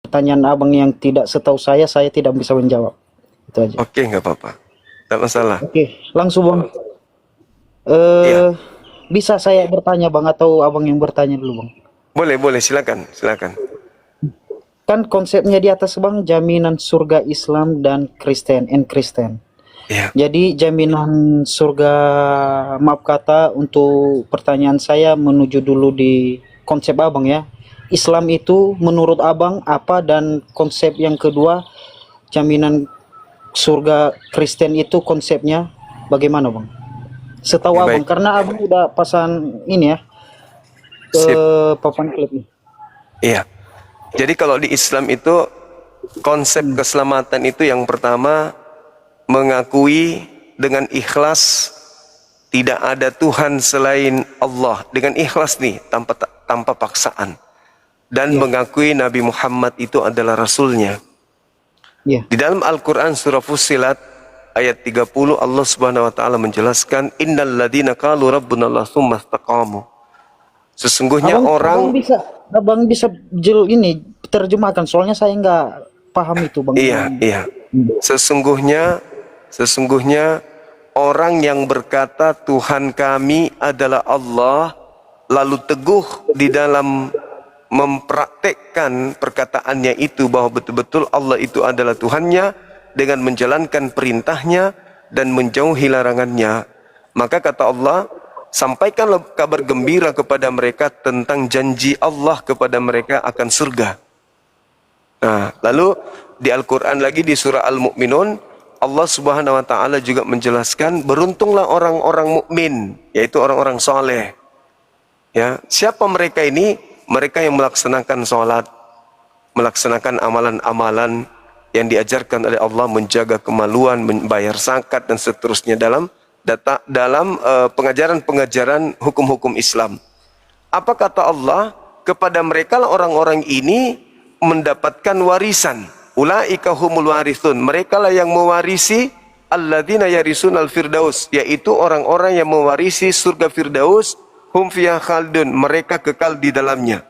pertanyaan abang yang tidak setahu saya tidak bisa menjawab. Itu aja. Oke, nggak apa-apa. Nggak masalah. Oke, langsung bang. Iya. Eh, bisa saya bertanya bang atau abang yang bertanya dulu bang? Boleh, boleh. Silakan, silakan. Kan konsepnya di atas bang, jaminan surga Islam dan Kristen. Iya. Jadi jaminan surga, maaf kata untuk pertanyaan saya menuju dulu di konsep abang ya. Islam itu menurut abang apa, dan konsep yang kedua jaminan surga Kristen itu konsepnya bagaimana bang? Setahu Oke, abang, baik. karena abang udah pasang ini ya, Sip. papan klip ini. Iya. Jadi kalau di Islam itu konsep keselamatan itu yang pertama mengakui dengan ikhlas tidak ada Tuhan selain Allah, dengan ikhlas nih, tanpa paksaan, dan Iya, mengakui Nabi Muhammad itu adalah Rasulnya. iya. Di dalam Al-Quran surah Fussilat ayat 30 Allah Subhanahu wa taala menjelaskan innal ladzina qalu rabbuna Allah tsumma istaqamu. Sesungguhnya Abang orang, bisa, ini terjemahkan, soalnya saya nggak paham itu bang. iya, iya. Sesungguhnya orang yang berkata Tuhan kami adalah Allah, lalu teguh di dalam mempraktekkan perkataannya itu bahwa betul-betul Allah itu adalah Tuhannya dengan menjalankan perintahnya dan menjauhi larangannya, maka kata Allah, sampaikanlah kabar gembira kepada mereka tentang janji Allah kepada mereka akan surga. Nah, lalu di Al-Quran lagi di surah Al-Mu'minun, Allah Subhanahu wa taala juga menjelaskan beruntunglah orang-orang mukmin, yaitu orang-orang soleh. Ya, siapa mereka ini? Mereka yang melaksanakan sholat, melaksanakan amalan-amalan yang diajarkan oleh Allah, menjaga kemaluan, membayar zakat dan seterusnya dalam pengajaran-pengajaran hukum-hukum Islam. Apa kata Allah? Kepada mereka lah orang-orang ini mendapatkan warisan. Ulaika humul warithun. Mereka lah yang mewarisi alladzina yarisun al-firdaus, yaitu orang-orang yang mewarisi surga Firdaus. Hum fiha khaldun. Mereka kekal di dalamnya.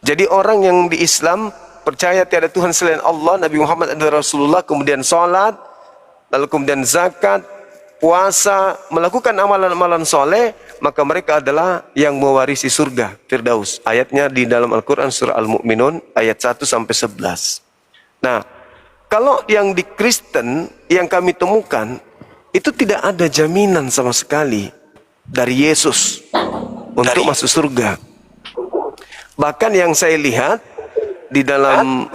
Jadi orang yang di Islam percaya tiada Tuhan selain Allah, Nabi Muhammad adalah Rasulullah, kemudian sholat, lalu kemudian zakat, puasa, melakukan amalan-amalan soleh, maka mereka adalah yang mewarisi surga Firdaus. Ayatnya di dalam Al-Quran surah Al-Mu'minun ayat 1 sampai 11. Nah, kalau yang di Kristen yang kami temukan itu tidak ada jaminan sama sekali dari Yesus untuk masuk surga. Bahkan yang saya lihat di dalam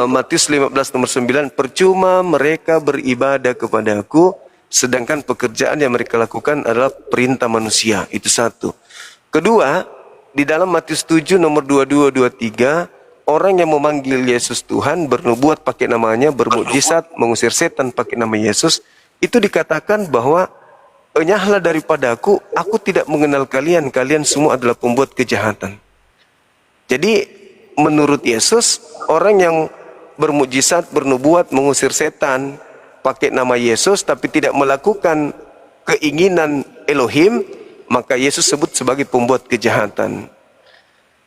Matius 15 nomor 9, percuma mereka beribadah kepadaku sedangkan pekerjaan yang mereka lakukan adalah perintah manusia. Itu satu. Kedua, di dalam Matius 7 nomor 22 23, orang yang memanggil Yesus Tuhan, bernubuat pakai namanya, bermukjizat, mengusir setan pakai nama Yesus, itu dikatakan bahwa enyahlah daripada aku tidak mengenal kalian, kalian semua adalah pembuat kejahatan. Jadi menurut Yesus, orang yang bermukjizat, bernubuat, mengusir setan pakai nama Yesus tapi tidak melakukan keinginan Elohim, maka Yesus sebut sebagai pembuat kejahatan.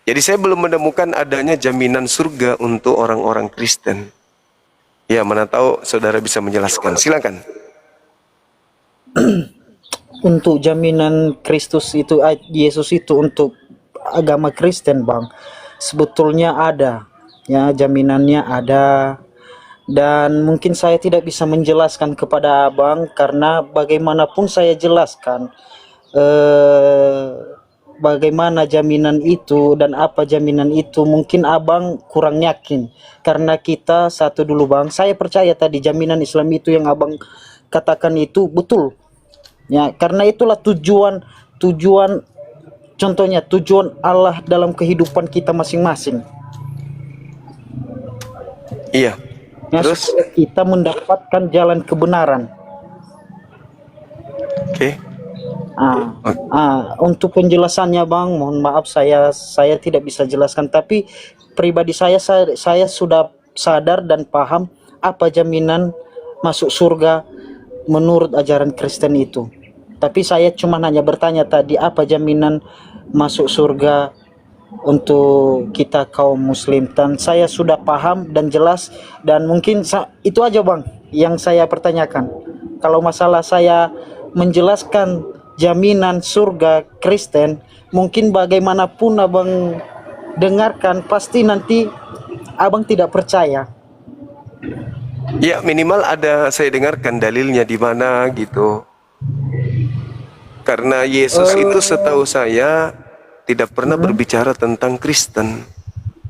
Jadi saya belum menemukan adanya jaminan surga untuk orang-orang Kristen. Ya, mana tahu saudara bisa menjelaskan. Silakan. Untuk jaminan Yesus itu untuk agama Kristen bang, sebetulnya ada ya, jaminannya ada, dan mungkin saya tidak bisa menjelaskan kepada abang karena bagaimanapun saya jelaskan bagaimana jaminan itu dan apa jaminan itu, mungkin abang kurang yakin. Karena kita satu dulu bang, saya percaya tadi jaminan Islam itu yang abang katakan itu betul ya, karena itulah tujuan contohnya tujuan Allah dalam kehidupan kita masing-masing Iya. ya, Terus? supaya kita mendapatkan jalan kebenaran. Oke. Untuk penjelasannya bang, mohon maaf saya tidak bisa jelaskan, tapi pribadi saya sudah sadar dan paham apa jaminan masuk surga menurut ajaran Kristen itu. Tapi saya cuma hanya bertanya tadi, apa jaminan masuk surga untuk kita kaum muslim, dan saya sudah paham dan jelas, dan mungkin itu aja bang yang saya pertanyakan. Kalau masalah saya menjelaskan jaminan surga Kristen, mungkin bagaimanapun abang dengarkan pasti nanti abang tidak percaya. Ya minimal ada saya dengarkan dalilnya di mana gitu. Karena Yesus itu setahu saya tidak pernah berbicara tentang Kristen.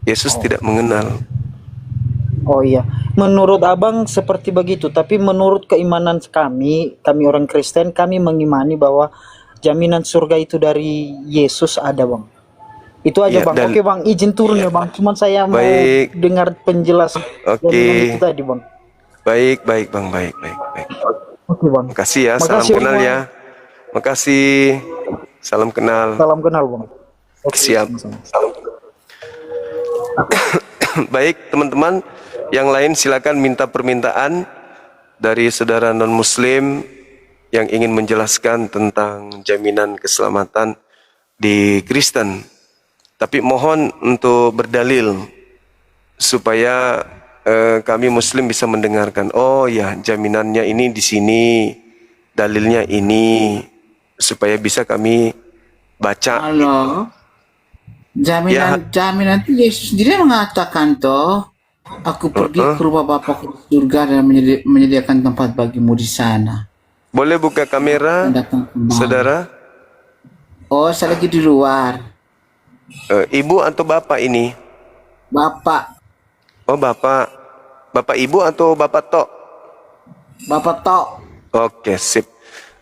Yesus tidak mengenal. Oh iya, menurut abang seperti begitu, tapi menurut keimanan kami orang Kristen, kami mengimani bahwa jaminan surga itu dari Yesus ada bang. Itu aja Ya, bang. Oke bang, izin turun ya bang. Cuman saya mau baik. dengar penjelasan Oke. jaminan itu tadi bang. Baik Bang, baik. Oke bang. Makasih ya, salam Makasih, kenal Bang. ya. Makasih, salam kenal. Salam kenal bang. Oke, Siap. sama-sama. Baik teman-teman, yang lain silakan minta permintaan dari saudara non-muslim yang ingin menjelaskan tentang jaminan keselamatan di Kristen. Tapi mohon untuk berdalil supaya kami muslim bisa mendengarkan. Oh ya, jaminannya ini di sini, dalilnya ini, supaya bisa kami baca. Halo, jaminan itu Yesus sendiri mengatakan toh, aku pergi ke rumah Bapakku di surga dan menyediakan tempat bagimu di sana. Boleh buka kamera, Dan datang kembali. saudara? Oh, saya lagi di luar. Ibu atau bapak ini? Bapak, Oh bapak, bapak ibu atau bapak tok? Bapak tok. Oke sip.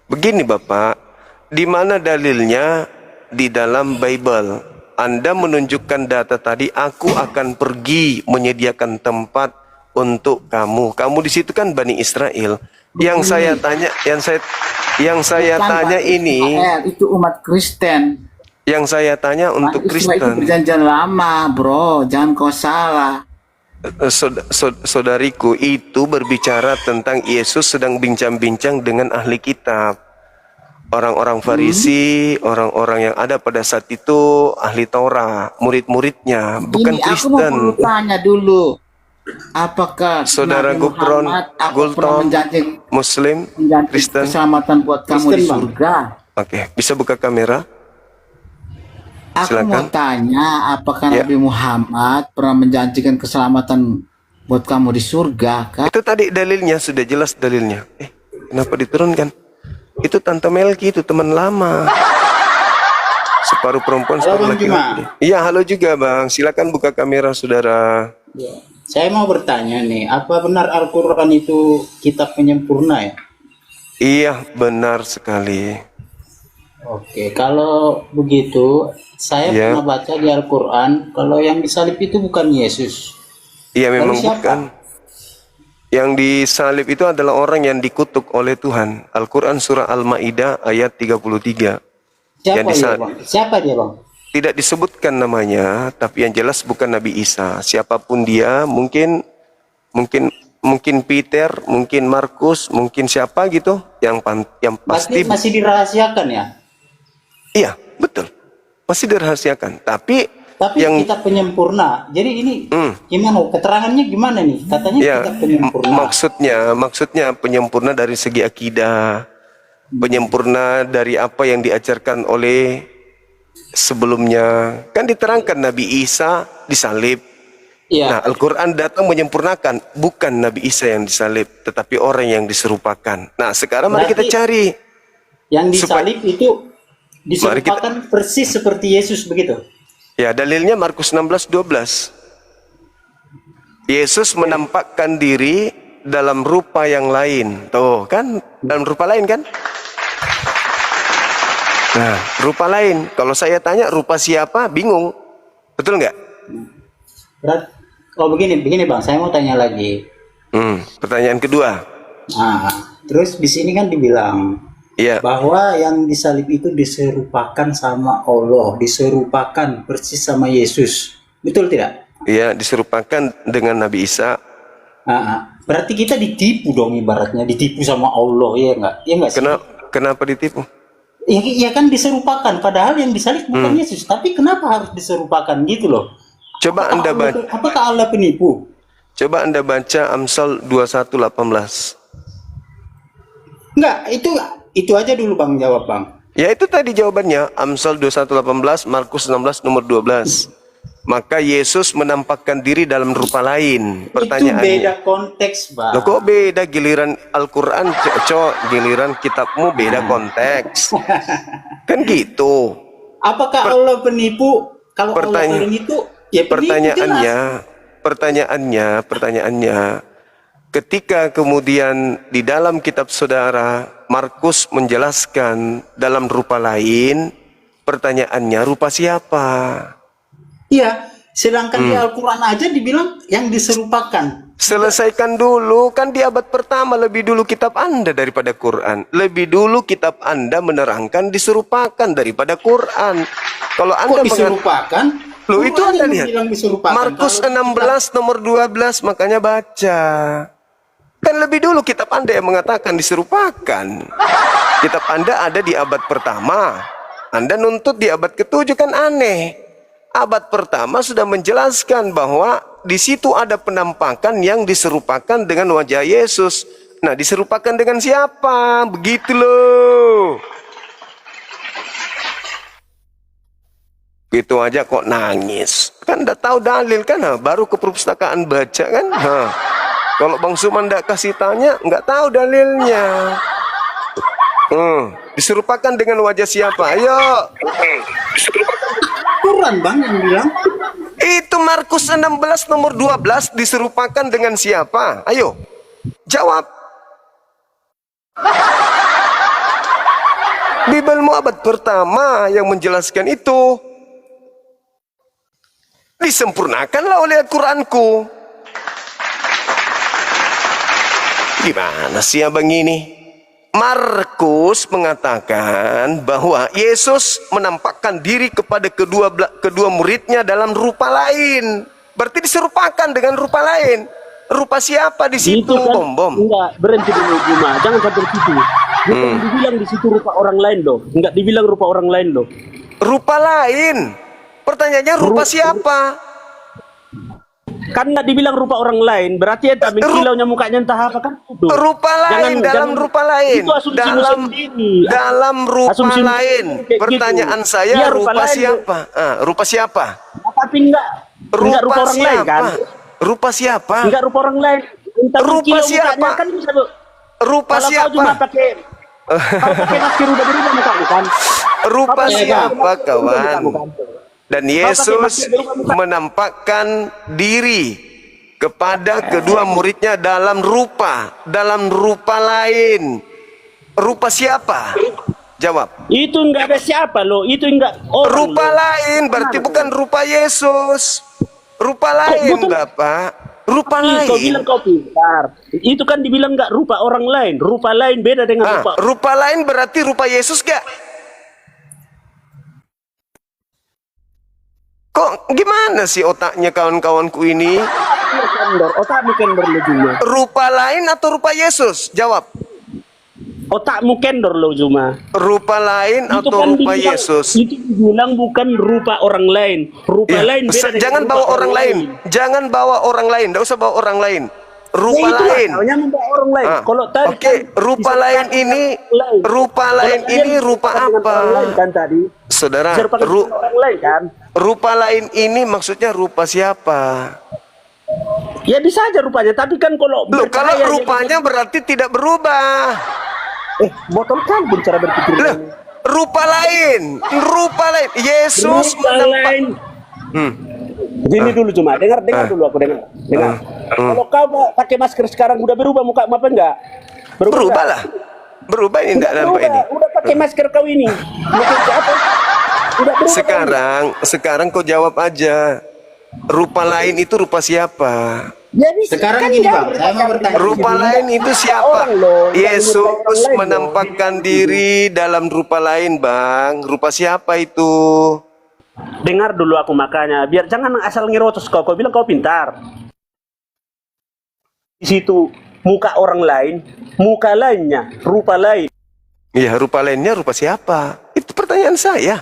Begini bapak, di mana dalilnya di dalam Bible? Anda menunjukkan data tadi, aku akan pergi menyediakan tempat untuk kamu. Kamu di situ kan Bani Israel. Yang saya tanya, yang saya Bukan tanya Bani ini, Israel, itu umat Kristen. yang saya tanya untuk Bani Israel itu Kristen. perjanjian lama, bro. Jangan kau salah. Saudariku, itu berbicara tentang Yesus sedang bincang-bincang dengan ahli kitab. Orang-orang Farisi, orang-orang yang ada pada saat itu, ahli Taurat, murid-muridnya, bukan Ini aku mau Kristen. perlu tanya dulu. Apakah Saudara Nabi Gupron, Muhammad aku pernah Gultom, menjanjikan Muslim, Kristen. keselamatan buat kamu Kristen, di Bang. surga? Oke, bisa buka kamera? Aku Silakan. mau tanya, apakah Ya. Nabi Muhammad pernah menjanjikan keselamatan buat kamu di surga? Kak? Itu tadi dalilnya, sudah jelas dalilnya. Kenapa diturunkan? Itu Tante Melki, itu teman lama. Separuh perempuan, Halo, separuh Bang Cuma. laki-laki. Iya, halo juga Bang. Silakan buka kamera, saudara. Ya. Saya mau bertanya nih, apa benar Al-Quran itu kitab penyempurna ya? Iya, benar sekali. Oke, kalau begitu, saya Ya. pernah baca di Al-Quran, kalau yang disalib itu bukan Yesus. Iya, memang siapa? bukan. Yang disalib itu adalah orang yang dikutuk oleh Tuhan. Al-Quran surah Al-Ma'idah ayat 33. Siapa Yang dia, disalib. Bang? Siapa dia, Bang? Tidak disebutkan namanya, tapi yang jelas bukan Nabi Isa. Siapapun dia, mungkin Peter, mungkin Markus, mungkin siapa gitu, yang pasti. Berarti masih dirahasiakan ya? Iya, betul. Masih dirahasiakan. Tapi yang kitab penyempurna. Jadi ini gimana? Keterangannya gimana nih? Katanya ya, kitab penyempurna. maksudnya penyempurna dari segi akidah, penyempurna dari apa yang diajarkan oleh sebelumnya. Kan diterangkan Nabi Isa disalib. Iya. Nah, Al-Quran datang menyempurnakan, bukan Nabi Isa yang disalib, tetapi orang yang diserupakan. Nah, sekarang mari kita Berarti cari. Yang Supaya- disalib itu diserupakan persis seperti Yesus begitu. Ya, dalilnya Markus 16:12. Yesus menampakkan diri dalam rupa yang lain. Tuh, kan? Dalam rupa lain kan? Nah, rupa lain. Kalau saya tanya rupa siapa, bingung. Betul nggak? Begini Bang, saya mau tanya lagi. Pertanyaan kedua. Nah, terus di sini kan dibilang Iya. bahwa yang disalib itu diserupakan sama Allah, diserupakan persis sama Yesus. Betul tidak? Iya, diserupakan dengan Nabi Isa. Berarti kita ditipu dong, ibaratnya ditipu sama Allah, ya enggak? Ya enggak sih? Kenapa ditipu? Ya kan diserupakan, padahal yang disalib bukan Yesus, tapi kenapa harus diserupakan gitu loh? Coba Anda baca, Apakah Allah penipu? coba Anda baca Amsal 21:18. Enggak, itu aja dulu Bang jawab Bang. Ya itu tadi jawabannya, Amsal 21:18, Markus 16 nomor 12. Maka Yesus menampakkan diri dalam rupa lain. Itu Pertanyaannya, beda konteks Bang. loh kok beda giliran Al-Quran, giliran kitabmu beda konteks. Kan gitu. Apakah Allah penipu? Kalau Allah penipu, ya penipu jelas. Pertanyaannya, ketika kemudian di dalam kitab saudara Markus menjelaskan dalam rupa lain, pertanyaannya rupa siapa? Iya, sedangkan di Al-Quran aja dibilang yang diserupakan. Selesaikan dulu, kan di abad pertama lebih dulu kitab Anda daripada Quran. Lebih dulu kitab Anda menerangkan diserupakan daripada Quran. Kalau Anda Kok diserupakan? Loh itu Quran Anda yang lihat. bilang diserupakan. Markus Kalau 16 nomor 12, makanya baca. Kan lebih dulu kitab Anda yang mengatakan diserupakan. Kitab Anda ada di abad pertama. Anda nuntut di abad ke-7 kan aneh. Abad pertama sudah menjelaskan bahwa di situ ada penampakan yang diserupakan dengan wajah Yesus. Nah, diserupakan dengan siapa? Begitu loh. Gitu aja kok nangis. Kan udah tahu dalil kan, baru ke perpustakaan baca kan. Kalau Bang Suman nggak kasih tanya, nggak tahu dalilnya. Diserupakan dengan wajah siapa? Ayo. Quran Bang yang bilang. Itu Markus 16 nomor 12 diserupakan dengan siapa? Ayo. Jawab. Bibelmu abad pertama yang menjelaskan itu. Disempurnakanlah oleh Al-Quranku. Gimana sih abang ini? Markus mengatakan bahwa Yesus menampakkan diri kepada kedua muridnya dalam rupa lain. Berarti diserupakan dengan rupa lain. Rupa siapa di situ, kan, Bom? Enggak, berhenti dulu Juma. Jangan sampai situ. Bukan dibilang di situ rupa orang lain loh. Enggak dibilang rupa orang lain loh. Rupa lain. Pertanyaannya rupa siapa? Kan nggak dibilang rupa orang lain, berarti entah kilaunya mukanya entah apa kan? Itu. Rupa lain, dalam rupa lain. Itu asumsimu sendiri. Dalam rupa Asumsimu lain. kayak Pertanyaan gitu. saya Iya, rupa lain, siapa? Rupa siapa? Tapi enggak rupa orang lain kan? Rupa siapa? Enggak rupa orang lain. Entah Rupa kilau siapa? mukanya kan bisa. Rupa Kalau siapa? kau cuma pakai masker udah berubah mukamu kan? Rupa Apa siapa, ya, kawan? kan? Dan Yesus menampakkan diri kepada kedua muridnya dalam rupa lain. Rupa siapa? Jawab. Itu enggak ada siapa loh, itu enggak orang. Rupa lain berarti bukan rupa Yesus. Rupa lain, Bapak. Rupa lain. Kau bilang kau pintar. Itu kan dibilang enggak rupa orang lain. Rupa lain beda dengan rupa. Rupa lain berarti rupa Yesus gak? Kok gimana sih otaknya kawan-kawanku ini? Otakmu kendor lo Juma. Rupa lain atau rupa Yesus? Jawab. Otakmu kendor lo Juma. Rupa lain Itu atau kan rupa dibilang, Yesus? itu dibilang bukan rupa orang lain. Rupa lain beda dengan Jangan rupa bawa orang lain. lain. Jangan bawa orang lain. Tidak usah bawa orang lain. Rupa Ya, lain. Makanya membawa orang lain. Kalau tadi Oke, rupa lain ini, rupa lain ini rupa apa? Orang lain kan tadi. Saudara, Orang lain kan. rupa lain ini maksudnya rupa siapa? Ya bisa aja rupanya, tapi kan kalau Loh, kalau bercahaya rupanya berarti tidak berubah. botol kan cara berpikir. Loh, rupa lain. Yesus Rupa menampak. lain. Gini dulu Cuma, dengar dulu aku dengar. Kalau kau pakai masker sekarang udah berubah muka apa enggak? Berubah lah. Berubah ini enggak nampak ini. Udah pakai masker kau ini. Maksud apa? Udah berubah. Sekarang kau jawab aja. Rupa lain itu rupa siapa? Ya bisa. Sekarang Kan gini dia Bang, saya mau bertanya. Rupa lain itu siapa? Orang loh, yang Yesus orang lain menampakkan diri dalam rupa lain, Bang. Rupa siapa itu? Dengar dulu aku makanya, biar jangan asal ngerotos kau. Kau bilang kau pintar. Di situ muka orang lain, muka lainnya, rupa lain. Iya, rupa lainnya rupa siapa? Itu pertanyaan saya.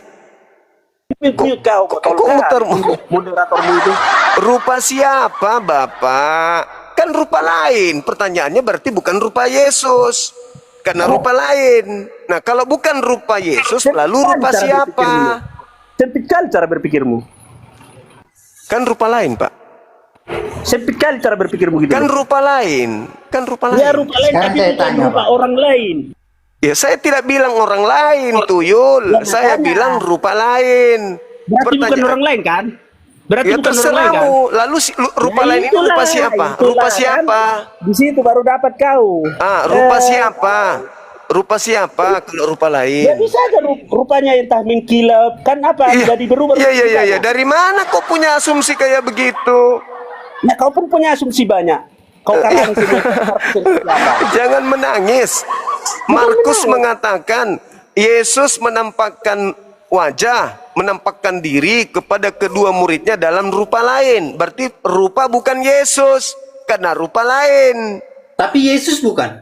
Kau Komentar moderatormu itu. rupa siapa, Bapak? Kan rupa lain. Pertanyaannya berarti bukan rupa Yesus. Karena rupa lain. Nah, kalau bukan rupa Yesus, lalu rupa siapa? Sempit kali cara berpikirmu. Kan rupa lain, Pak. Sempit kali cara berpikirmu gitu. Kan rupa lain. Kan rupa lain. Ya rupa lain, Sekarang tapi saya bukan tanya, rupa Pak. orang lain. Ya, saya tidak bilang orang lain, Tuyul. Ya, Saya makanya. bilang rupa lain. Berarti bukan orang lain kan? Berarti Ya bukan orang lain kan? terserahmu. Lalu rupa Ya, lain ini itulah, rupa siapa? itulah, Rupa kan? siapa? Di situ baru dapat kau. Rupa siapa? Rupa siapa kalau rupa Ya lain? bisa aja rupanya entah mengkilap. Kan apa? Jadi berubah. Iya. Dari mana kau punya asumsi kayak begitu? Nah, kau pun punya asumsi banyak. Kau karang semua. Jangan menangis. Markus mengatakan Yesus menampakkan wajah, menampakkan diri kepada kedua muridnya dalam rupa lain. Berarti rupa bukan Yesus, karena rupa lain. Tapi Yesus bukan.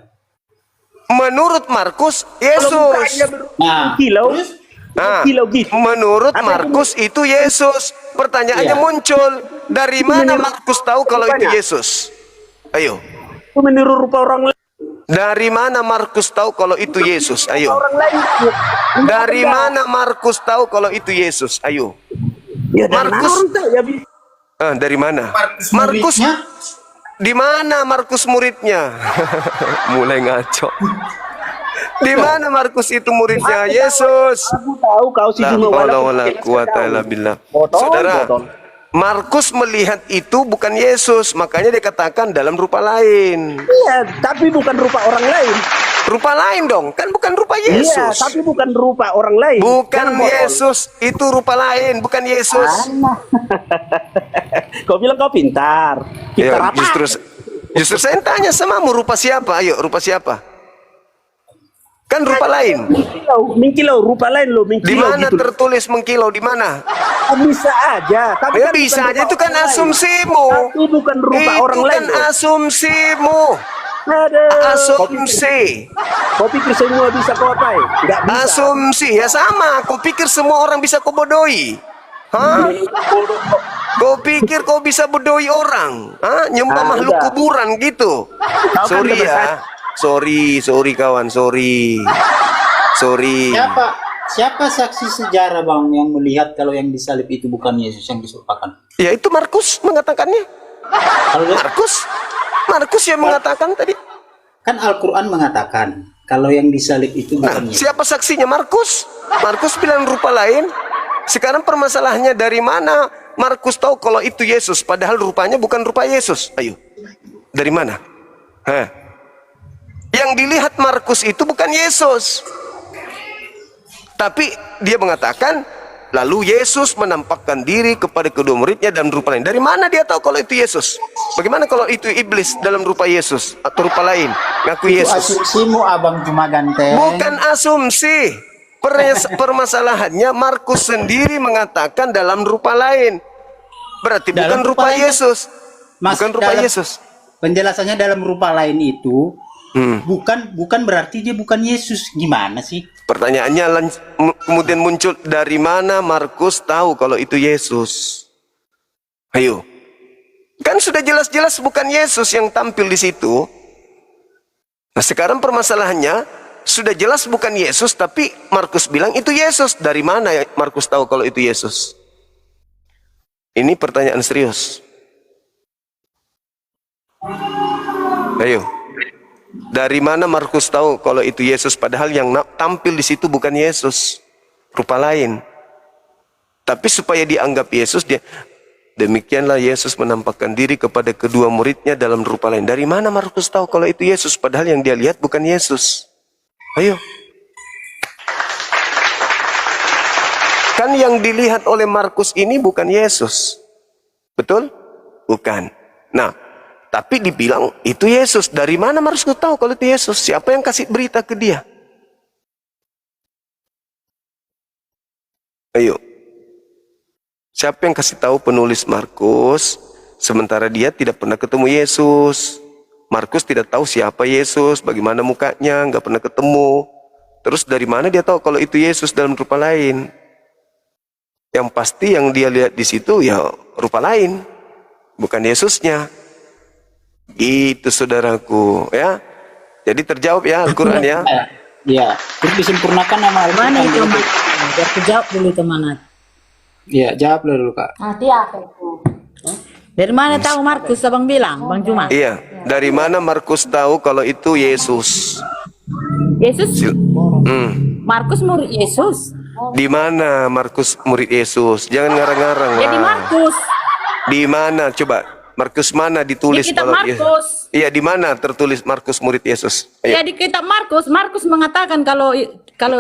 Menurut Markus, Yesus. Nah, Kilau. terus Nah, Kilau gitu. menurut Apa Markus itu Yesus. Pertanyaannya Iya. muncul, dari mana Markus tahu kalau itu Rupanya. Yesus? Ayo. Itu meniru rupa orang lain. Dari mana Markus tahu kalau itu Yesus? Ayo. Orang lain. Dari mana Markus tahu kalau itu Yesus? Ayo. Ya, dari mana Markus. orang tahu ya? Dari mana? Markus. muridnya, Di mana Markus muridnya? Mulai ngaco. Di mana Markus itu muridnya? Yesus. Aku tahu kau sih La cuma haula wala quwata illa billah. Saudara, Markus melihat itu bukan Yesus, makanya dia katakan dalam rupa lain. Iya, tapi bukan rupa orang lain. Rupa lain dong, kan bukan rupa Iya, Yesus. tapi bukan rupa orang lain. Bukan Jangan bohong. Yesus, itu rupa lain, bukan Yesus. Kau bilang kau pintar. Ya, Pintar apa? justru saya tanya samamu, rupa siapa? Ayo, rupa siapa? Kan rupa lain. Mengkilau, rupa lain loh, Di mengkilau mana gitu. tertulis mengkilau? Di mana? Bisa aja, tapi Ya kan bisa bukan aja, rupa itu kan orang lain. asumsimu. Tapi bukan rupa Itu orang lain. kan asumsimu. Ada. Asumsi. Kau pikir semua bisa kau apa? Enggak bisa. Asumsi ya sama. Kau pikir semua orang bisa kau bodohi? Hah? Kau pikir kau bisa bodohi orang? Hah? Nyembah makhluk udah. kuburan gitu? Kau kan Sorry udah ya. Sorry kawan, sorry. siapa saksi sejarah Bang yang melihat kalau yang disalib itu bukan Yesus yang diserupakan? Ya itu Markus mengatakannya. Kalau Markus yang mengatakan tadi. kan Al-Qur'an mengatakan kalau yang disalib itu Nah, bukan Yesus. siapa saksinya? Markus. Markus bilang rupa lain. Sekarang permasalahannya dari mana Markus tahu kalau itu Yesus, padahal rupanya bukan rupa Yesus? Ayo, dari mana? Hah? Yang dilihat Markus itu bukan Yesus, tapi dia mengatakan, lalu Yesus menampakkan diri kepada kedua muridnya dalam rupa lain. Dari mana dia tahu kalau itu Yesus? Bagaimana kalau itu iblis dalam rupa Yesus atau rupa lain? Ngaku Itu Yesus. asumsimu Abang cuma ganteng. Bukan asumsi. Permasalahannya Markus sendiri mengatakan dalam rupa lain. Berarti bukan Dalam rupa rupa lain, Yesus. Mas, Bukan rupa dalam- Yesus. Penjelasannya dalam rupa lain itu Hmm. bukan berarti dia bukan Yesus. Gimana sih? Pertanyaannya kemudian muncul, dari mana Markus tahu kalau itu Yesus? Ayo. Kan sudah jelas-jelas bukan Yesus yang tampil di situ. Nah, sekarang permasalahannya sudah jelas bukan Yesus, tapi Markus bilang itu Yesus. Dari mana ya Markus tahu kalau itu Yesus? Ini pertanyaan serius. Ayo. Dari mana Markus tahu kalau itu Yesus, padahal yang tampil di situ bukan Yesus, rupa lain. Tapi supaya dianggap Yesus, demikianlah Yesus menampakkan diri kepada kedua muridnya dalam rupa lain. Dari mana Markus tahu kalau itu Yesus, padahal yang dia lihat bukan Yesus? Ayo. Kan yang dilihat oleh Markus ini bukan Yesus. Betul? Bukan. Nah, tapi dibilang itu Yesus. Dari mana Markus tahu kalau itu Yesus? Siapa yang kasih berita ke dia? Ayo. Siapa yang kasih tahu penulis Markus? Sementara dia tidak pernah ketemu Yesus. Markus tidak tahu siapa Yesus, bagaimana mukanya, nggak pernah ketemu. Terus dari mana dia tahu kalau itu Yesus dalam rupa lain? Yang pasti yang dia lihat di situ ya rupa lain, bukan Yesusnya. Itu saudaraku, ya. Jadi terjawab ya Al-Quran ya. Ya, terus disempurnakan nama Al-Quran. Mana itu Mat? Biar aku jawab dulu itu Manat. Ya, jawab dulu Kak. Nanti aku. Dari mana tahu Markus abang bilang, Bang Juma? Iya, dari mana Markus tahu kalau itu Yesus? Yesus? Hmm. Markus murid Yesus. Di mana Markus murid Yesus? Jangan ngarang-ngarang Jadi lah. Markus. Di mana coba? Markus mana ditulis Di kitab kalau Markus. Iya, di mana tertulis Markus murid Yesus? Ayo. Ya di kitab Markus, Markus mengatakan kalau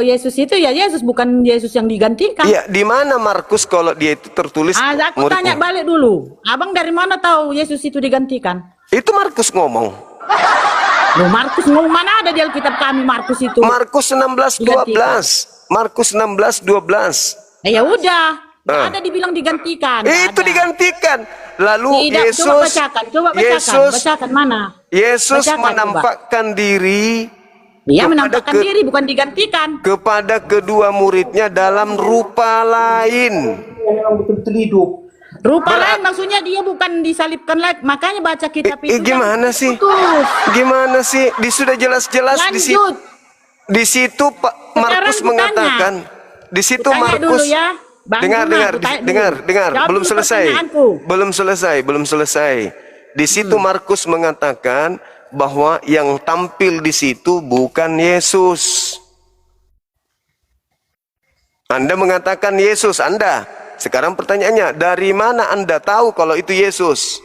Yesus itu ya Yesus, bukan Yesus yang digantikan. Iya, di mana Markus kalau dia itu tertulis Aku tanya balik dulu. Abang dari mana tahu Yesus itu digantikan? Itu Markus ngomong. Loh, Markus ngomong mana ada di Alkitab kami Markus itu? Markus 16:12. Markus 16:12. Ya udah. Nggak ada dibilang digantikan. nggak Itu ada. digantikan. Lalu Tidak, Yesus coba bacakan, bacakan mana? Yesus Bacakan, menampakkan diri Dia kepada menampakkan diri, bukan digantikan. kepada kedua muridnya dalam rupa lain. Memang betul-betul hidup. Rupa lain maksudnya dia bukan disalibkan lagi. Makanya baca kitab itu. Gimana sih? Putus. Gimana sih? Sudah jelas-jelas di situ. Lanjut. Di situ Pak Markus Sekarang mengatakan. Di situ Kutanya Markus. dulu ya. Bang Dengar, Juma, dengar, kutanya dengar, dulu. dengar. Jawab Belum dulu selesai. pertanyaanku. Belum selesai. Di situ Markus mengatakan bahwa yang tampil di situ bukan Yesus. Anda mengatakan Yesus, Anda. Sekarang pertanyaannya, dari mana Anda tahu kalau itu Yesus?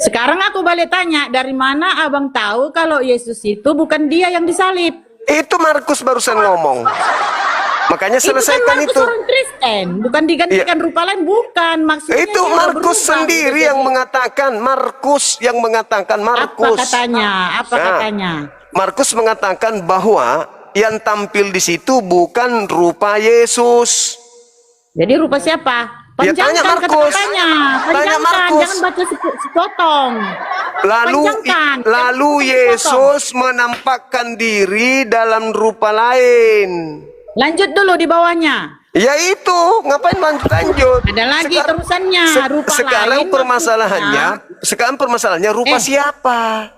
Sekarang aku balik tanya, dari mana abang tahu kalau Yesus itu bukan dia yang disalib? Itu Markus barusan ngomong. Makanya Itu kan selesaikan Markus itu. orang Kristen, bukan digantikan rupa lain, bukan maksudnya. Itu dia Markus berubah, sendiri gitu. yang mengatakan. Markus yang mengatakan. Markus. Apa katanya? Apa Nah, katanya? Markus mengatakan bahwa yang tampil di situ bukan rupa Yesus. Jadi rupa siapa? Ya, tanya Panjangkan Markus. kata-katanya. Tanya Panjangkan, Markus. jangan baca sepotong. Panjangkan. Lalu Sepotong. Yesus menampakkan diri dalam rupa lain. Lanjut dulu di bawahnya. Ya itu, ngapain lanjut? Ada lagi terusannya, rupa sekarang lain permasalahannya, rupa siapa?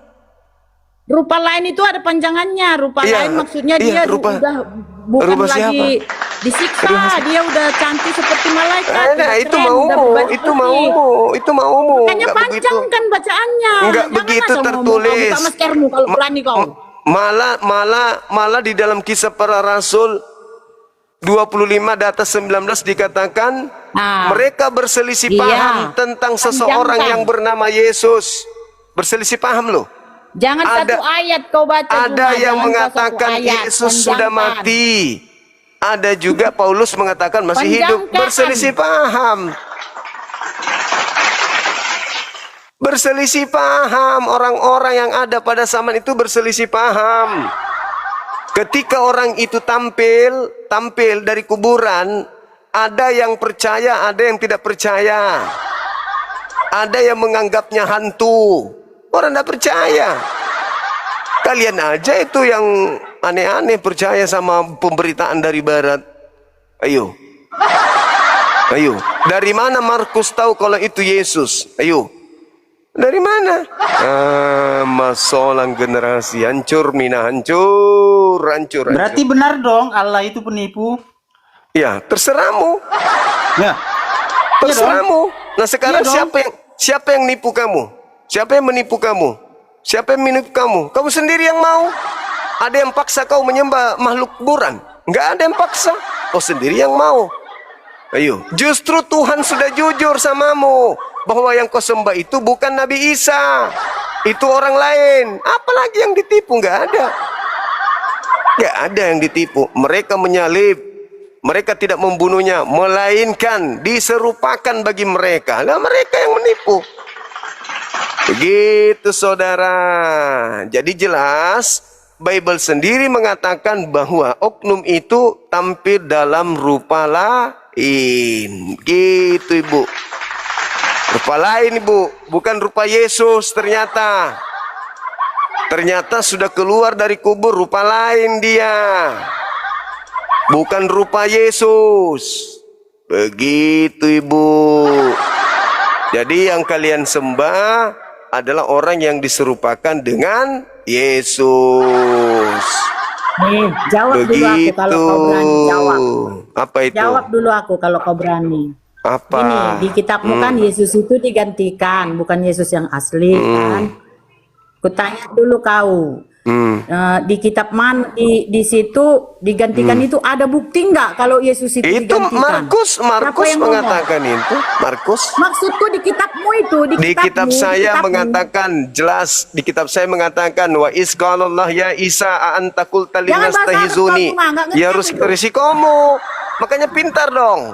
Rupa lain itu ada panjangannya. Rupa Iya, lain maksudnya iya, dia rupa- udah bukan rupa lagi disiksa, dia udah cantik seperti malaikat. Nah, udah itu keren, maumu, udah berbaju itu putih. maumu, itu maumu. Hanya Nggak begitu. panjangkan bacaannya. Nggak Jangan begitu asal ngomong, tertulis. kau buka maskermu kalau berani kau. Malah di dalam Kisah Para Rasul 25 di atas 19 dikatakan mereka berselisih Iya. paham tentang seseorang Panjangkan. yang bernama Yesus. Berselisih paham loh. Jangan satu ayat kau baca. Ada Juma, yang jangan kau mengatakan satu ayat, Yesus sudah panjangkan. mati. Ada juga Paulus mengatakan masih hidup. Panjangkan. Berselisih paham. Berselisih paham. Orang-orang yang ada pada zaman itu berselisih paham. Ketika orang itu tampil dari kuburan, ada yang percaya, ada yang tidak percaya. Ada yang menganggapnya hantu. Orang tidak percaya. Kalian aja itu yang aneh-aneh percaya sama pemberitaan dari barat. Ayo. Ayo. Dari mana Markus tahu kalau itu Yesus? Ayo. Dari mana? Masolang generasi hancur, mina hancur. Berarti benar dong Allah itu penipu. Ya, terserahmu. Ya. Terserahmu. Nah, sekarang Iya dong. siapa yang nipu kamu? Siapa yang menipu kamu? Siapa yang menipu kamu? Kamu sendiri yang mau. Ada yang paksa kau menyembah makhluk kuburan? Enggak ada yang paksa. Kau sendiri yang mau. Ayo, justru Tuhan sudah jujur samamu bahwa yang kau sembah itu bukan Nabi Isa. Itu orang lain. Apalagi yang ditipu? Enggak ada. Enggak ada yang ditipu. Mereka menyalib. Mereka tidak membunuhnya, melainkan diserupakan bagi mereka. Nah, mereka yang menipu. Begitu saudara. Jadi jelas Bible sendiri mengatakan bahwa oknum itu tampil dalam rupa lain. Gitu Ibu. Rupa lain Ibu, bukan rupa Yesus ternyata. Ternyata sudah keluar dari kubur, rupa lain dia. Bukan rupa Yesus. Begitu Ibu. Jadi yang kalian sembah adalah orang yang diserupakan dengan Yesus. Nih, jawab dulu aku kalau kau berani jawab. Apa itu? Jawab dulu aku kalau kau berani. Apa? Ini di kitabmu kan Yesus itu digantikan, bukan Yesus yang asli kan? Kutanya dulu kau. Di kitab di situ digantikan itu ada bukti nggak kalau Yesus itu Itu digantikan? Markus Siapa yang ngomong? mengatakan itu. Markus. Maksudku di kitabmu itu, Di kitab saya kitabmu. mengatakan jelas, di kitab saya mengatakan wa isqalallah ya Isa anta qulta Jangan linnas bahasa tahizuni. Arab, nggak ngerti Ya harus aku itu. risikomu. Makanya pintar dong.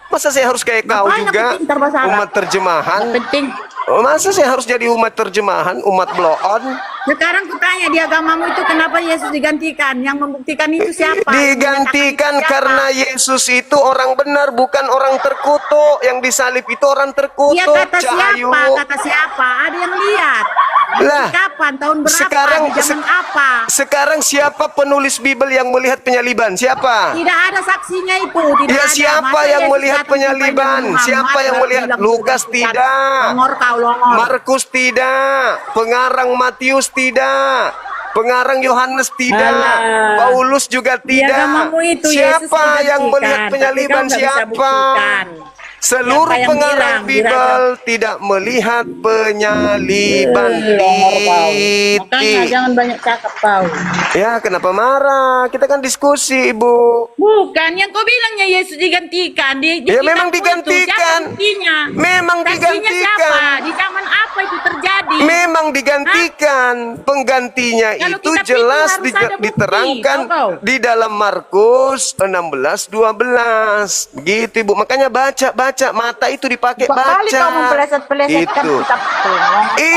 Masa saya harus kayak kau Ngapain aku juga pintar bahasa Arab? umat terjemahan? Nggak penting. Oh, masa saya harus jadi umat terjemahan, umat bloon? Sekarang kutanya di agamamu itu kenapa Yesus digantikan? Yang membuktikan itu siapa? Digantikan Yang menyatakan itu karena siapa? Yesus itu orang benar, bukan orang terkutuk. Yang disalib itu orang terkutuk. Iya, kata Cahayu. siapa? Kata siapa? Ada yang lihat. Lah, Kapan? Tahun berapa? sekarang Di zaman apa? sekarang siapa penulis Bible yang melihat penyaliban? Siapa? Tidak ada saksinya itu. Tidak Ya ada. siapa Masa yang Yesus melihat datang penyaliban? kepada Muhammad, Siapa yang lalu melihat? bilang, Lukas "Bukan, tidak. Longor kau longor." Markus tidak. Pengarang Matius tidak. Pengarang Yohanes tidak. Alah. Paulus juga Di tidak. agamamu itu Yesus Siapa yang digantikan, melihat tapi penyaliban? kau nggak bisa Siapa? buktikan. Seluruh Siapa yang pengarang bilang, Bible tidak melihat penyaliban. Makanya Titik. jangan banyak cakap kau. Ya, kenapa marah? Kita kan diskusi, Ibu. Bukan, yang kau bilangnya Yesus digantikan. Di Ya, kitabmu memang itu, digantikan. siapa buktinya? Memang Saksinya digantikan. siapa? Di zaman apa itu terjadi? Memang digantikan. Penggantinya Kalau itu kitab itu jelas harus ada bukti, diterangkan tahu. di dalam Markus 16:12. Begitu, Ibu. Makanya baca mata itu dipakai Kali baca. kau mempeleset-pelesetkan Itu. kitab itu.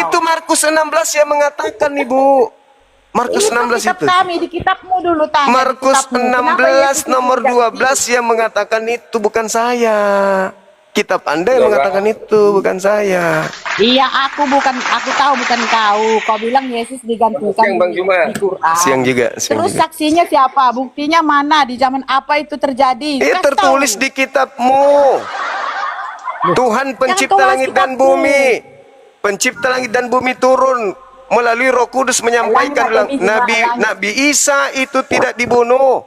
Itu Markus 16 yang mengatakan, Ibu. Markus Itu 16 kitab itu. kami, di kitabmu dulu tanya. di Markus kitabmu. Kenapa 16 Yesus nomor diganti? 12 yang mengatakan itu, bukan saya. Kitab Anda yang mengatakan itu, bukan saya. Iya, aku tahu bukan kau. Kau bilang Yesus digantikan di Quran. Siang juga. Terus saksinya siapa? Buktinya mana? Di zaman apa itu terjadi? Itu Kasih tertulis tahu. di kitabmu. Tuhan pencipta Jangan langit kau dan kitabmu. bumi. Pencipta langit dan bumi turun melalui Roh Kudus menyampaikan Langit dan bumi di mana langit? Nabi Isa itu tidak dibunuh.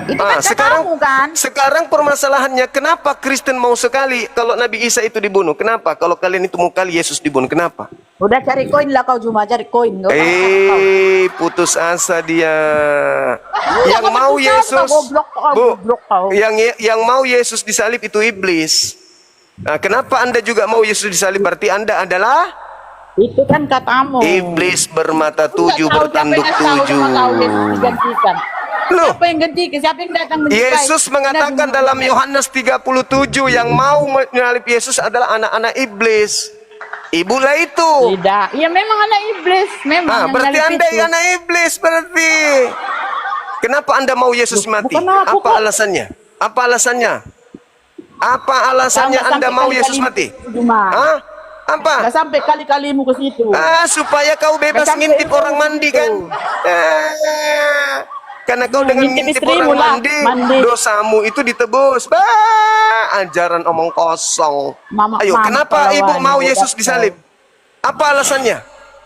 Itu kan katamu kan? Sekarang permasalahannya, kenapa Kristen mau sekali kalau Nabi Isa itu dibunuh? Kenapa? Kalau kalian itu mau kali Yesus dibunuh, kenapa? Udah cari koin lah kau, cuma cari koin. Nggak usah kau. Putus asa dia. Yang jangan mau putus asa, Yesus, goblok kau, Bu, goblok kau. yang mau Yesus disalib itu iblis. Nah, kenapa Anda juga mau Yesus disalib? Berarti Anda adalah Itu kan katamu. iblis bermata tujuh, Enggak tahu bertanduk siapa yang tahu tujuh. sama kau Yesus digantikan. Loh, Siapa yang gantikan? Siapa yang datang menjumpai? Yesus mengatakan Nabi dalam Muhammad. Yohanes 37 yang mau menyalib Yesus adalah anak-anak iblis. Ibulah itu. Tidak, ya memang anak iblis, memang. Ah, yang berarti nyalip Anda itu. anak iblis berarti. Kenapa Anda mau Yesus mati? bukan aku Apa kok. alasannya? Apa alasannya? Apa alasannya Kau nggak Anda sampai mau kali-kali Yesus mati? Cuma. Hah? Apa? Nggak sampai kali-kalimu ke situ. Supaya kau bebas Nggak sampai ngintip ilmu orang mandi itu. kan? Karena kau dengan ngintip ngintip istrimu orang lah, mandi, mandi. dosamu itu ditebus. Ajaran omong kosong. Ayo, kenapa kalau ibu mau ibu Yesus dapat. disalib? Apa alasannya?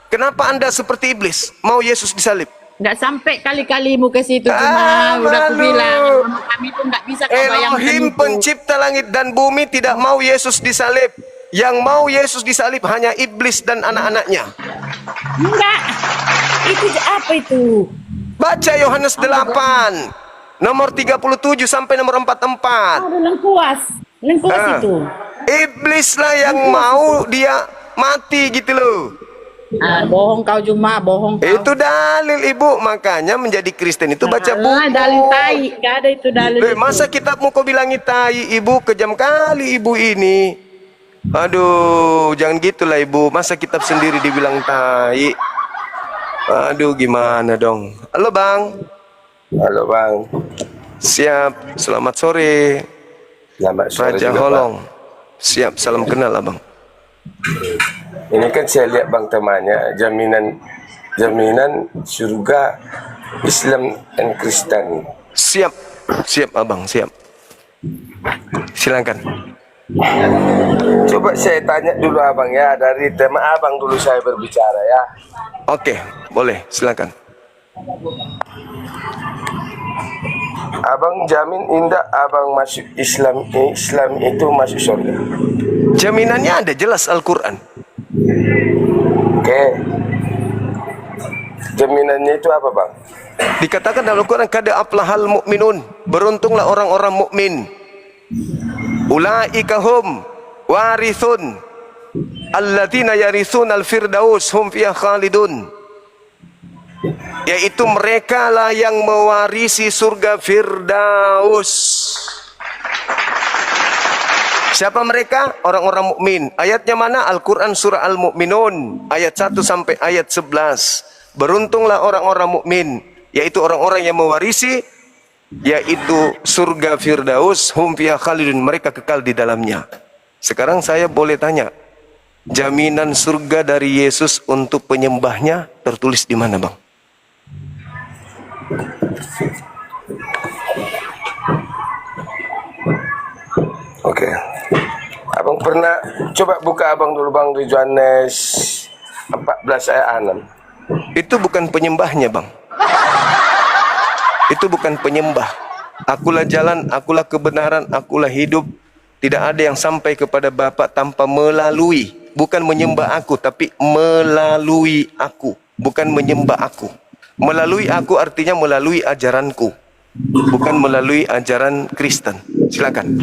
Kenapa Anda seperti iblis mau Yesus disalib? Nggak sampai kali-kalimu ke situ. Cuma udah aku malu. bilang, mama kami itu nggak bisa kau bayangkan Elohim itu. pencipta langit dan bumi tidak mau Yesus disalib. Yang mau Yesus disalib hanya iblis dan anak-anaknya. Enggak. Itu apa itu? Baca Yohanes 8 nomor 37 sampai nomor 44. Ada lengkuas. Lengkuas Ah. itu. Iblislah yang mau dia mati gitu loh. Bohong kau cuma, bohong kau. Itu dalil Ibu, makanya menjadi Kristen itu baca buku. Dalil tai, gak ada itu dalil. Loh, itu. masa kitabmu kau bilangi tai, Ibu? Kejam kali Ibu ini. Aduh, jangan gitulah Ibu. Masa kitab sendiri dibilang tai? Aduh, gimana dong? Halo Bang. Halo Bang, Siap, selamat sore. selamat sore Raja juga, Holong. Siap, salam kenal Abang. Bang. Ini kan saya lihat bang temannya jaminan surga Islam dan Kristen. Siap, siap abang, siap. Silakan. Coba saya tanya dulu abang ya, dari tema abang dulu saya berbicara ya. Oke, boleh, silakan. Abang jamin indah abang masuk Islam itu masuk surga. Jaminannya ada jelas Al-Quran. Oke. Jaminannya itu apa bang? Dikatakan dalam Al-Quran, kada aflahal mu'minun, beruntunglah orang-orang mukmin. Ulaika hum warithun alladzina yarithun al-firdaus hum fiha khalidun. Yaitu mereka lah yang mewarisi surga Firdaus. Siapa mereka? Orang-orang mukmin. Ayatnya mana? Al-Quran surah Al-Mu'minun ayat 1 sampai ayat 11. Beruntunglah orang-orang mukmin, yaitu orang-orang yang mewarisi, yaitu surga Firdaus, hum fiha khalidun, mereka kekal di dalamnya. Sekarang saya boleh tanya, jaminan surga dari Yesus untuk penyembahnya tertulis di mana bang? Oke. Abang pernah coba buka abang dulu bang di Yohanes 14 ayat 6. Itu bukan penyembahnya bang. Itu bukan penyembah. Akulah jalan, akulah kebenaran, akulah hidup. Tidak ada yang sampai kepada Bapa tanpa melalui. Bukan menyembah aku, tapi melalui aku. Bukan menyembah aku. Melalui aku artinya melalui ajaranku. Bukan melalui ajaran Kristen. Silakan.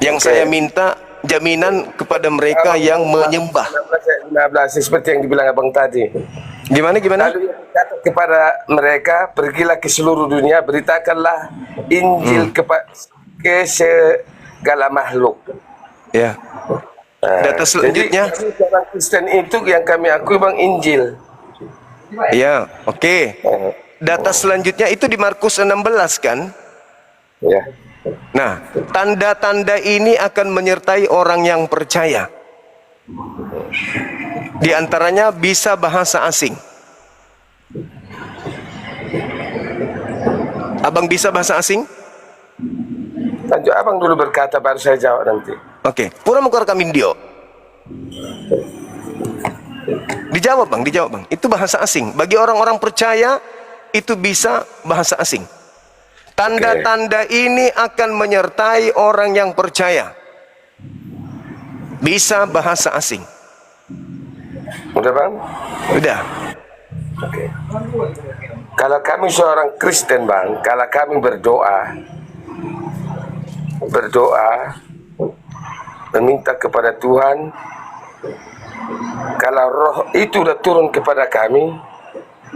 Yang saya minta jaminan kepada mereka yang menyembah. 15 seperti yang dibilang abang tadi. Gimana? Lalu kata kepada mereka, pergilah ke seluruh dunia, beritakanlah Injil ke segala makhluk. Ya. Data selanjutnya. Jadi orang Kristen itu yang kami akui bang Injil. Ya, oke. Data selanjutnya itu di Markus 16 kan? Ya. Nah, tanda-tanda ini akan menyertai orang yang percaya. Di antaranya bisa bahasa asing. Abang bisa bahasa asing? Lanjut abang dulu berkata, baru saya jawab nanti. Oke, pura mukar kamindio. Dijawab bang. Itu bahasa asing. Bagi orang-orang percaya, itu bisa bahasa asing. Tanda-tanda ini akan menyertai orang yang percaya. Bisa bahasa asing. Udah bang? Udah. Oke. Kalau kami seorang Kristen bang, kalau kami berdoa, meminta kepada Tuhan, kalau roh itu sudah turun kepada kami,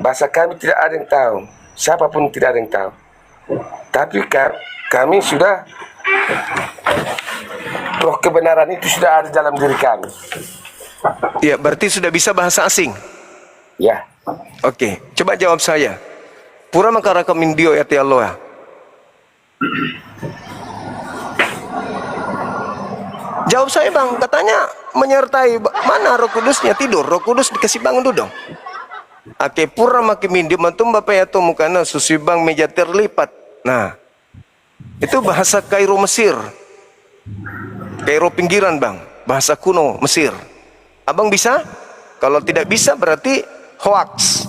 bahasa kami tidak ada yang tahu, siapapun tidak ada yang tahu. Tapi kami sudah, roh kebenaran itu sudah ada dalam diri kami. Ya, berarti sudah bisa bahasa asing. Ya. Oke, coba jawab saya. Pura makara kamindio ya Allah. Jawab saya bang, katanya menyertai. Mana Roh Kudusnya? Tidur, Roh Kudus dikasih bangun dulu dong. Ake pura makimindio mantum bapak ya to mukana susibang meja terlipat. Nah, itu bahasa Kairo Mesir. Kairo pinggiran bang, bahasa kuno Mesir. Abang bisa? Kalau tidak bisa berarti hoax.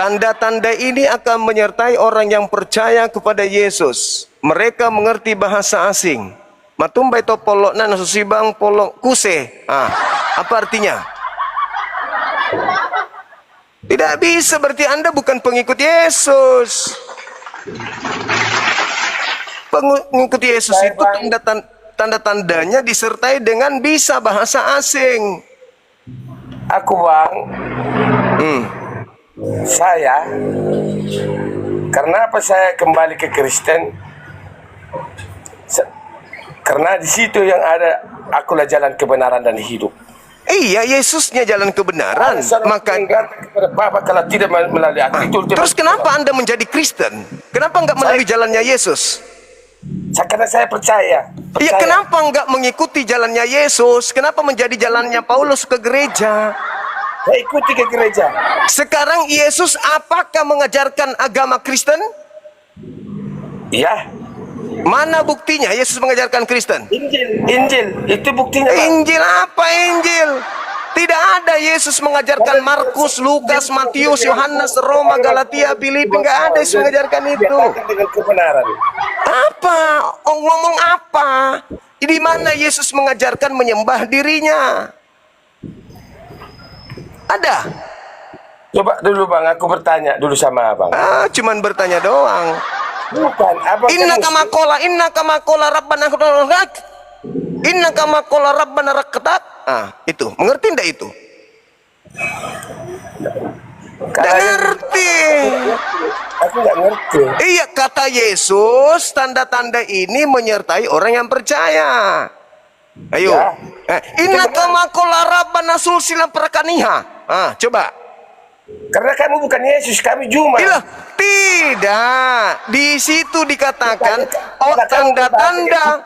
Tanda-tanda ini akan menyertai orang yang percaya kepada Yesus. Mereka mengerti bahasa asing. Matumbai to polok na nasusibang polok kuse. Apa artinya? Tidak bisa, berarti Anda bukan pengikut Yesus. Pengikut Yesus itu tanda-tandanya disertai dengan bisa bahasa asing. Aku bang, saya, karena apa saya kembali ke Kristen? Karena di situ yang ada, akulah jalan kebenaran dan hidup. Iya, Yesusnya jalan kebenaran. Maka kepada Bapa kalau tidak melalui aku. terus kenapa Anda menjadi Kristen? Kenapa enggak melalui jalannya Yesus? Karena saya percaya. Ya kenapa enggak mengikuti jalannya Yesus? Kenapa menjadi jalannya Paulus ke gereja? Saya ikuti ke gereja. Sekarang Yesus apakah mengajarkan agama Kristen? Ya, Mana buktinya Yesus mengajarkan Kristen? Injil itu buktinya, Pak. Injil apa Injil? Tidak ada Yesus mengajarkan Markus, Lukas, Matius, Yohanes, Roma, Galatia, Filipi. Enggak ada Yesus mengajarkan itu. Dengan kebenaran. Apa? Oh, ngomong apa? Di mana Yesus mengajarkan menyembah dirinya? Ada? Coba dulu Bang, aku bertanya dulu sama Abang. Cuman bertanya doang. Bukan, Abang Inna kan kama kola rabbana rak. Inna kama kola rabbana rakatat. Itu. Mengerti enggak itu? Enggak ngerti. Aku nggak ngerti. Iya, kata Yesus, tanda-tanda ini menyertai orang yang percaya. Ayo. Ya. Inna kama kola rabbana sulsila prakaniha. Coba. Karena kamu bukan Yesus, kami Juma. Tidak. Di situ dikatakan tanda-tanda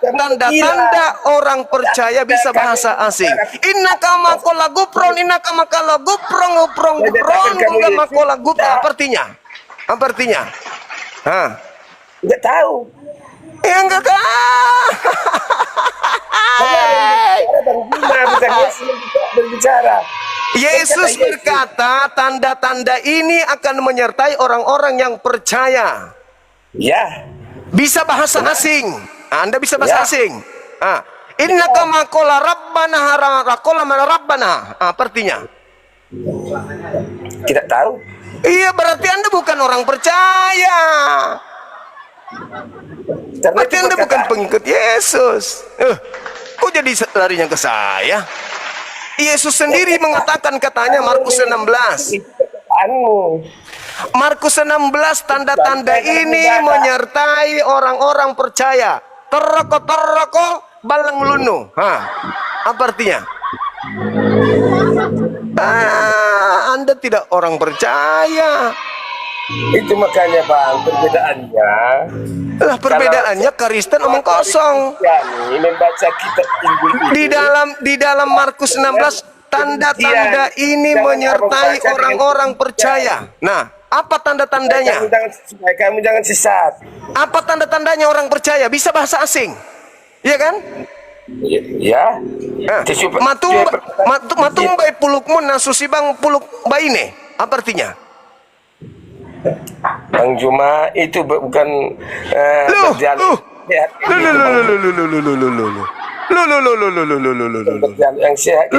orang percaya bisa bahasa asing. Inna kama kola gupron, inna kama kola gupron. Apa artinya? Apa artinya? Nggak tahu. Ya enggak kan? Bukan Yesus yang berbicara. Yesus berkata, tanda-tanda ini akan menyertai orang-orang yang percaya. Ya. Bisa bahasa asing. Anda bisa bahasa Ya. asing. Inna kama kola rabbana harakola mana rabbana. Apa artinya? Tidak tahu. Iya, berarti Anda bukan orang percaya. Berarti Anda bukan pengikut Yesus. Kok jadi larinya ke saya? Yesus sendiri mengatakan, katanya Markus 16. Markus 16, tanda-tanda ini menyertai orang-orang percaya. Teroko balang melunu. Apa artinya? Anda tidak orang percaya. Itu makanya Bang, perbedaannya. Lah perbedaannya Kristen omong kosong. Ini membaca kitab Injil Di dalam Markus 16, tanda-tanda ini menyertai orang-orang percaya. Nah, apa tanda-tandanya? Kamu jangan sesat. Apa tanda-tandanya orang percaya? Bisa bahasa asing. Iya kan? Ya. Matumbai pulukmu nasusibang puluk baine. Apa artinya? Bang Juma itu bukan berjalan yang sehat.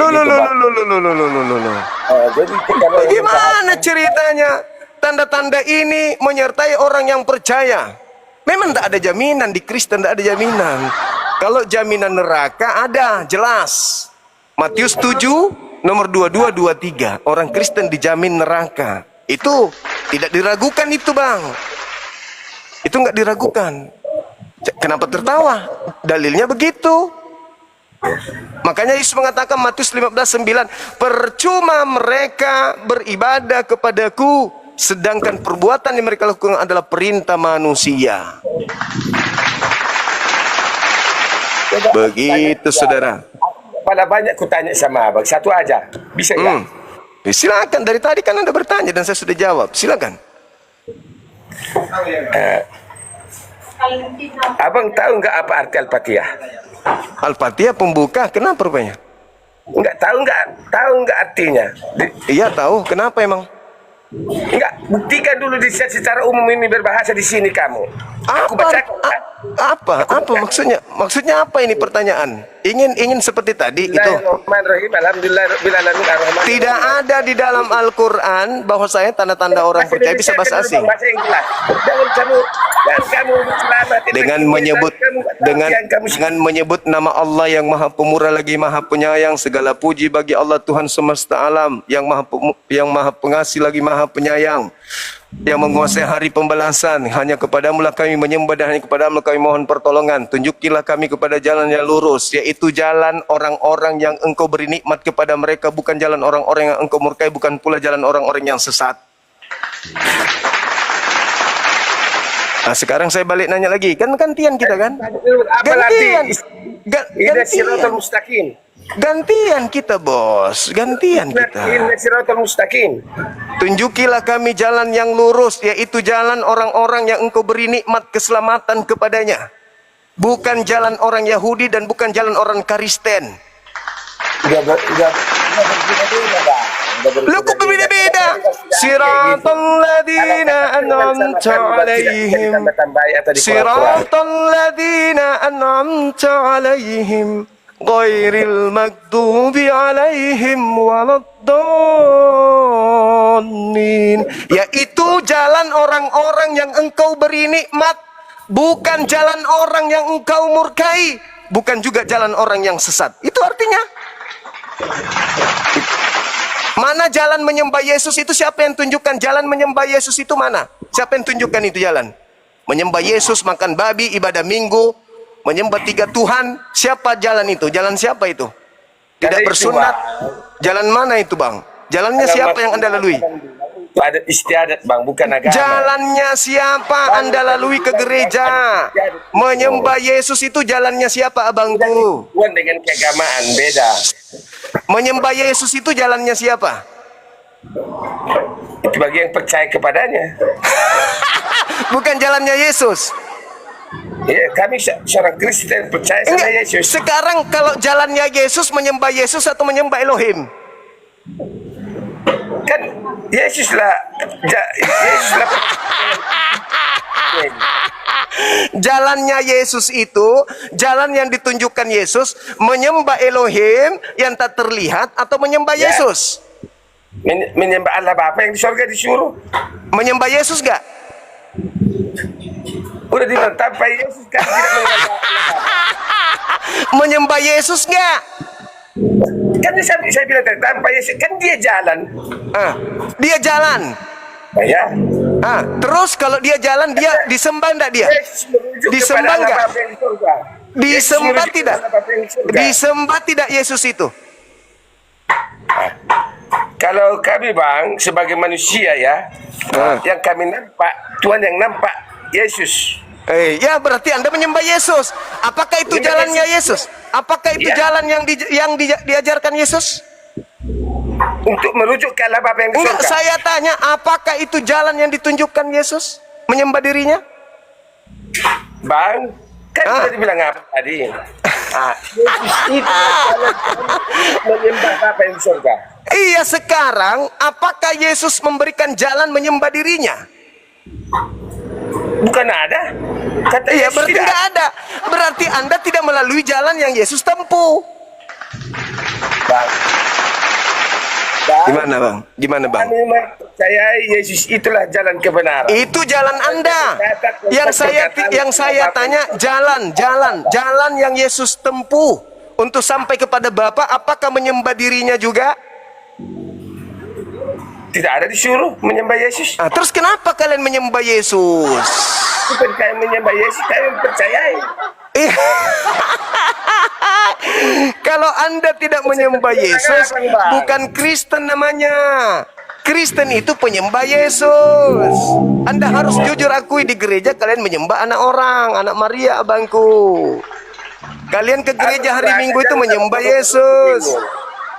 Bagaimana ceritanya? Tanda-tanda ini menyertai orang yang percaya. Memang tidak ada jaminan di Kristen, tidak ada jaminan. Kalau jaminan neraka ada, jelas. Matius 7 nomor 22 23. Orang Kristen dijamin neraka. Itu tidak diragukan itu, Bang. Itu nggak diragukan. Kenapa tertawa? Dalilnya begitu. Makanya Yesus mengatakan Matius 15:9, percuma mereka beribadah kepadaku, sedangkan perbuatan yang mereka lakukan adalah perintah manusia. Begitu, saudara. Pada banyak kutanya sama Abang, satu aja. Bisa ya? Silakan, dari tadi kan Anda bertanya dan saya sudah jawab. Silakan. Abang tahu nggak apa arti Al-Fatihah? Al-Fatihah pembuka, kenapa rupanya? Tahu nggak artinya? Iya tahu, kenapa emang? Enggak, buktikan dulu secara umum ini berbahasa di sini kamu. Aku baca. Apa maksudnya? Maksudnya apa ini pertanyaan? Ingin seperti tadi itu? Tidak ada di dalam Al-Quran bahwa saya tanda-tanda orang percaya bisa bahasa asing. Dengan menyebut nama Allah yang Maha Pemurah lagi Maha Penyayang, segala puji bagi Allah Tuhan semesta alam yang Maha Pengasih lagi Maha Penyayang, yang menguasai hari pembalasan. Hanya kepadamu lah kami menyembah dan hanya kepadamu kami mohon pertolongan. Tunjukilah kami kepada jalan yang lurus, yaitu jalan orang-orang yang engkau beri nikmat kepada mereka, bukan jalan orang-orang yang engkau murkai, bukan pula jalan orang-orang yang sesat. Nah, sekarang saya balik nanya lagi. Kan gantian kita kan? Apalagi Gantian. siratal mustaqim. Gantian kita, Bos. Gantian kita. Siratal mustaqim. Tunjukilah kami jalan yang lurus, yaitu jalan orang-orang yang engkau beri nikmat keselamatan kepadanya. Bukan jalan orang Yahudi dan bukan jalan orang Kristen. Lu kok berbeda-beda? Siratal ladina an'amta alaihim. Siratal ladina an'amta alaihim. Ghairil maghdubi alaihim waladdallin. Yaitu jalan orang-orang yang engkau beri nikmat, bukan jalan orang yang engkau murkai, bukan juga jalan orang yang sesat. Itu artinya mana jalan menyembah Yesus itu? Siapa yang tunjukkan jalan menyembah Yesus itu mana? Siapa yang tunjukkan itu jalan? Menyembah Yesus, makan babi, ibadah minggu, menyembah 3 Tuhan. Siapa jalan itu? Jalan siapa itu? Tidak bersunat. Jalan mana itu, Bang? Jalannya siapa yang Anda lalui? Itu adat istiadat, Bang, bukan agama. Jalannya siapa Anda lalui ke gereja? Menyembah Yesus itu jalannya siapa, abangku? Bukan dengan keagamaan, beda. Menyembah Yesus itu jalannya siapa? Itu bagi yang percaya kepadanya. Bukan jalannya Yesus. Ya, kami seorang Kristen percaya sama Enggak. Yesus. Sekarang kalau jalannya Yesus, menyembah Yesus atau menyembah Elohim? Kan Yesuslah Jalannya Yesus itu, jalan yang ditunjukkan Yesus, menyembah Elohim yang tak terlihat atau menyembah Ya. Yesus? menyembah Allah Bapa yang di surga disuruh. Menyembah Yesus gak? Udah dibilang tanpa Yesus kan tidak menyembah Allah Bapa. Menyembah Yesus gak? Kan saya bilang tadi, tanpa Yesus kan dia jalan. Dia jalan. Nah, ya. Terus kalau dia jalan, dia disembah enggak dia? Yesus merujuk Disembah kepada Allah nggak? Bapa yang di surga. Disembah Yesus merujuk tidak? kepada Allah Bapa yang di surga. Disembah tidak Yesus itu? Kalau kami, Bang, sebagai manusia ya, yang kami nampak, Tuhan yang nampak Yesus. Ya berarti Anda menyembah Yesus. Apakah itu Menyembah jalannya Yesus? Apakah itu Ya. jalan yang diajarkan Yesus? Untuk merujuk ke Allah Bapa yang di Enggak, surga. saya tanya, apakah itu jalan yang ditunjukkan Yesus? Menyembah dirinya? Bang, kan sudah dibilang apa tadi? Yesus itu menyembah Bapa yang di surga. Iya, sekarang apakah Yesus memberikan jalan menyembah dirinya? Bukan ada. Kata Iya, Yesus berarti tidak tidak ada. Berarti Anda tidak melalui jalan yang Yesus tempuh. Bang. Gimana, Bang? Gimana, Bang? Kami percaya Yesus itulah jalan kebenaran. Itu jalan Anda. Yang saya tanya jalan yang Yesus tempuh untuk sampai kepada Bapa, apakah menyembah dirinya juga? Tidak ada disuruh menyembah Yesus. Terus kenapa kalian menyembah Yesus? Bukan kami menyembah Yesus, kami percayai. Kalau Anda tidak menyembah Yesus, bukan Kristen namanya. Kristen itu penyembah Yesus. Anda harus jujur akui, di gereja kalian menyembah anak orang, anak Maria, abangku. Kalian ke gereja hari Minggu itu menyembah Yesus.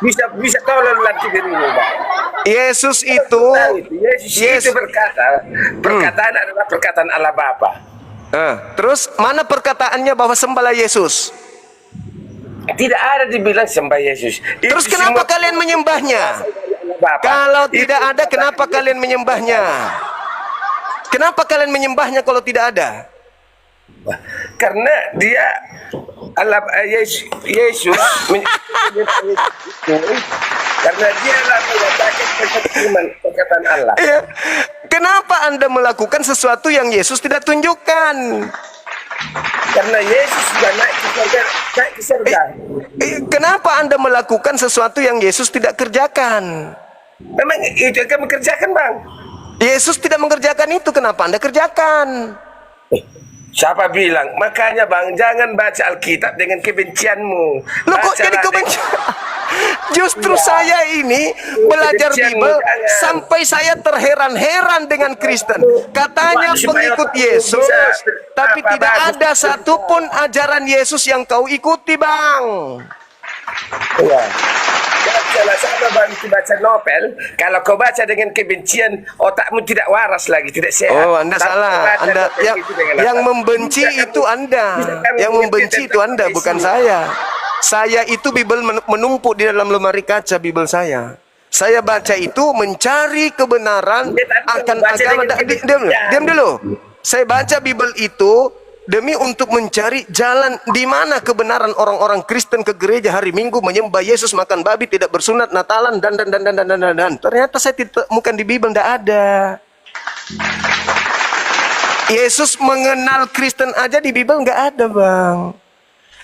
Bisa tahu lalu lagi dirimu, Bang. Yesus itu Yesus itu berkata, perkataan adalah perkataan Allah Bapa. Terus mana perkataannya bahwa sembahlah Yesus? Tidak ada dibilang sembah Yesus. Terus Itu kenapa semua kalian menyembahnya? Bapa. Kalau Itu tidak ada, kenapa kalian menyembahnya? Kenapa kalian menyembahnya kalau tidak ada? karena dia Allah Yesus karena dia lah mengatakan perkataan Allah. Ya. Kenapa Anda melakukan sesuatu yang Yesus tidak tunjukkan? Karena Yesus sudah naik ke surga. Kenapa Anda melakukan sesuatu yang Yesus tidak kerjakan? Memang itu akan mengerjakan, Bang. Yesus tidak mengerjakan itu, kenapa Anda kerjakan? Siapa bilang? Makanya, Bang, jangan baca Alkitab dengan kebencianmu. Loh, kok jadi Bacalah kebencian? Justru saya ini belajar Bible sampai saya terheran-heran dengan Kristen. Katanya pengikut Yesus, tapi tidak ada satupun ajaran Yesus yang kau ikuti, Bang. Ya. Kalau sama bang itu baca novel, kalau kau baca dengan kebencian, otakmu tidak waras lagi, tidak sehat. Oh, Anda Tapi salah. baca Anda novel yang, itu dengan yang lapang. membenci itu Anda. Yang membenci itu Anda, bukan saya. Saya itu Bible menumpuk di dalam lemari kaca Bible saya. Saya baca itu mencari kebenaran akan agama. Diam dulu. Saya baca Bible itu demi untuk mencari jalan di mana kebenaran orang-orang Kristen ke gereja hari Minggu menyembah Yesus, makan babi, tidak bersunat, Natalan dan. Ternyata saya tidak temukan di Bible, tidak ada. Yesus mengenal Kristen aja di Bible nggak ada, Bang.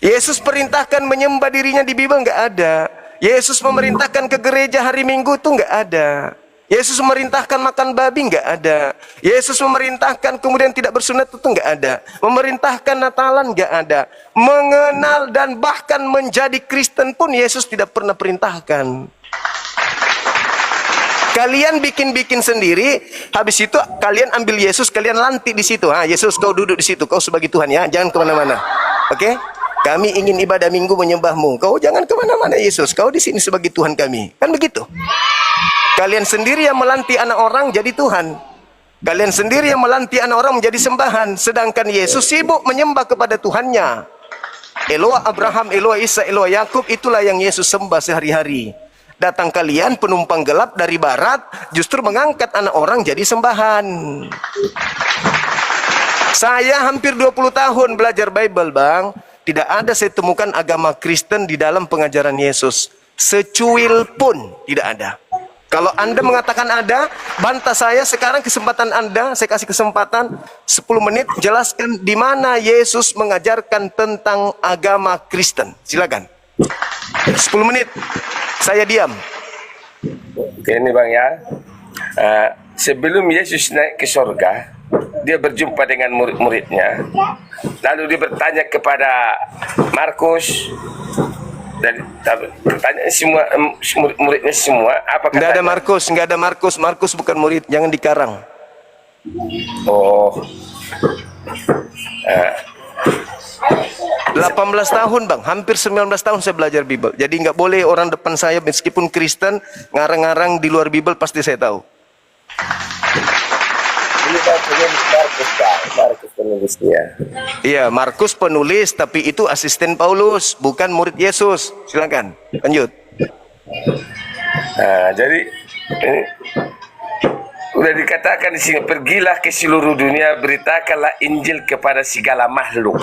Yesus perintahkan menyembah dirinya di Bible nggak ada. Yesus memerintahkan ke gereja hari Minggu itu nggak ada. Yesus memerintahkan makan babi nggak ada. Yesus memerintahkan kemudian tidak bersunat itu nggak ada. Memerintahkan Natalan nggak ada. Mengenal dan bahkan menjadi Kristen pun Yesus tidak pernah perintahkan. Kalian bikin-bikin sendiri, habis itu kalian ambil Yesus, kalian lantik di situ. Yesus, kau duduk di situ, kau sebagai Tuhan ya, jangan kemana-mana. Oke? Kami ingin ibadah Minggu menyembahmu. Kau jangan kemana-mana Yesus, kau di sini sebagai Tuhan kami. Kan begitu? Kalian sendiri yang melantik anak orang jadi Tuhan. Kalian sendiri yang melantik anak orang menjadi sembahan. Sedangkan Yesus sibuk menyembah kepada Tuhannya. Eloa Abraham, Eloa Isa, Eloa Yakub, itulah yang Yesus sembah sehari-hari. Datang kalian penumpang gelap dari barat, justru mengangkat anak orang jadi sembahan. Saya hampir 20 tahun belajar Bible, Bang. Tidak ada saya temukan agama Kristen di dalam pengajaran Yesus. Secuil pun tidak ada. Kalau Anda mengatakan ada, bantah saya sekarang kesempatan Anda, saya kasih kesempatan 10 menit, jelaskan di mana Yesus mengajarkan tentang agama Kristen. Silakan. 10 menit, saya diam. Oke, ini bang ya. Sebelum Yesus naik ke surga, dia berjumpa dengan murid-muridnya. Lalu dia bertanya kepada Markus. Dan bertanya semua murid-muridnya semua, apa Nggak ada katanya? Markus, nggak ada Markus. Markus bukan murid, jangan dikarang. Oh. 18 tahun, Bang, hampir 19 tahun saya belajar Bible. Jadi nggak boleh orang depan saya meskipun Kristen ngarang-ngarang di luar Bible, pasti saya tahu. Ini bang penulis Markus, bang. Markus penulisnya. Iya, Markus penulis, tapi itu asisten Paulus, bukan murid Yesus. Silakan, lanjut. Nah, jadi ini udah dikatakan di sini, pergilah ke seluruh dunia, beritakanlah Injil kepada segala makhluk.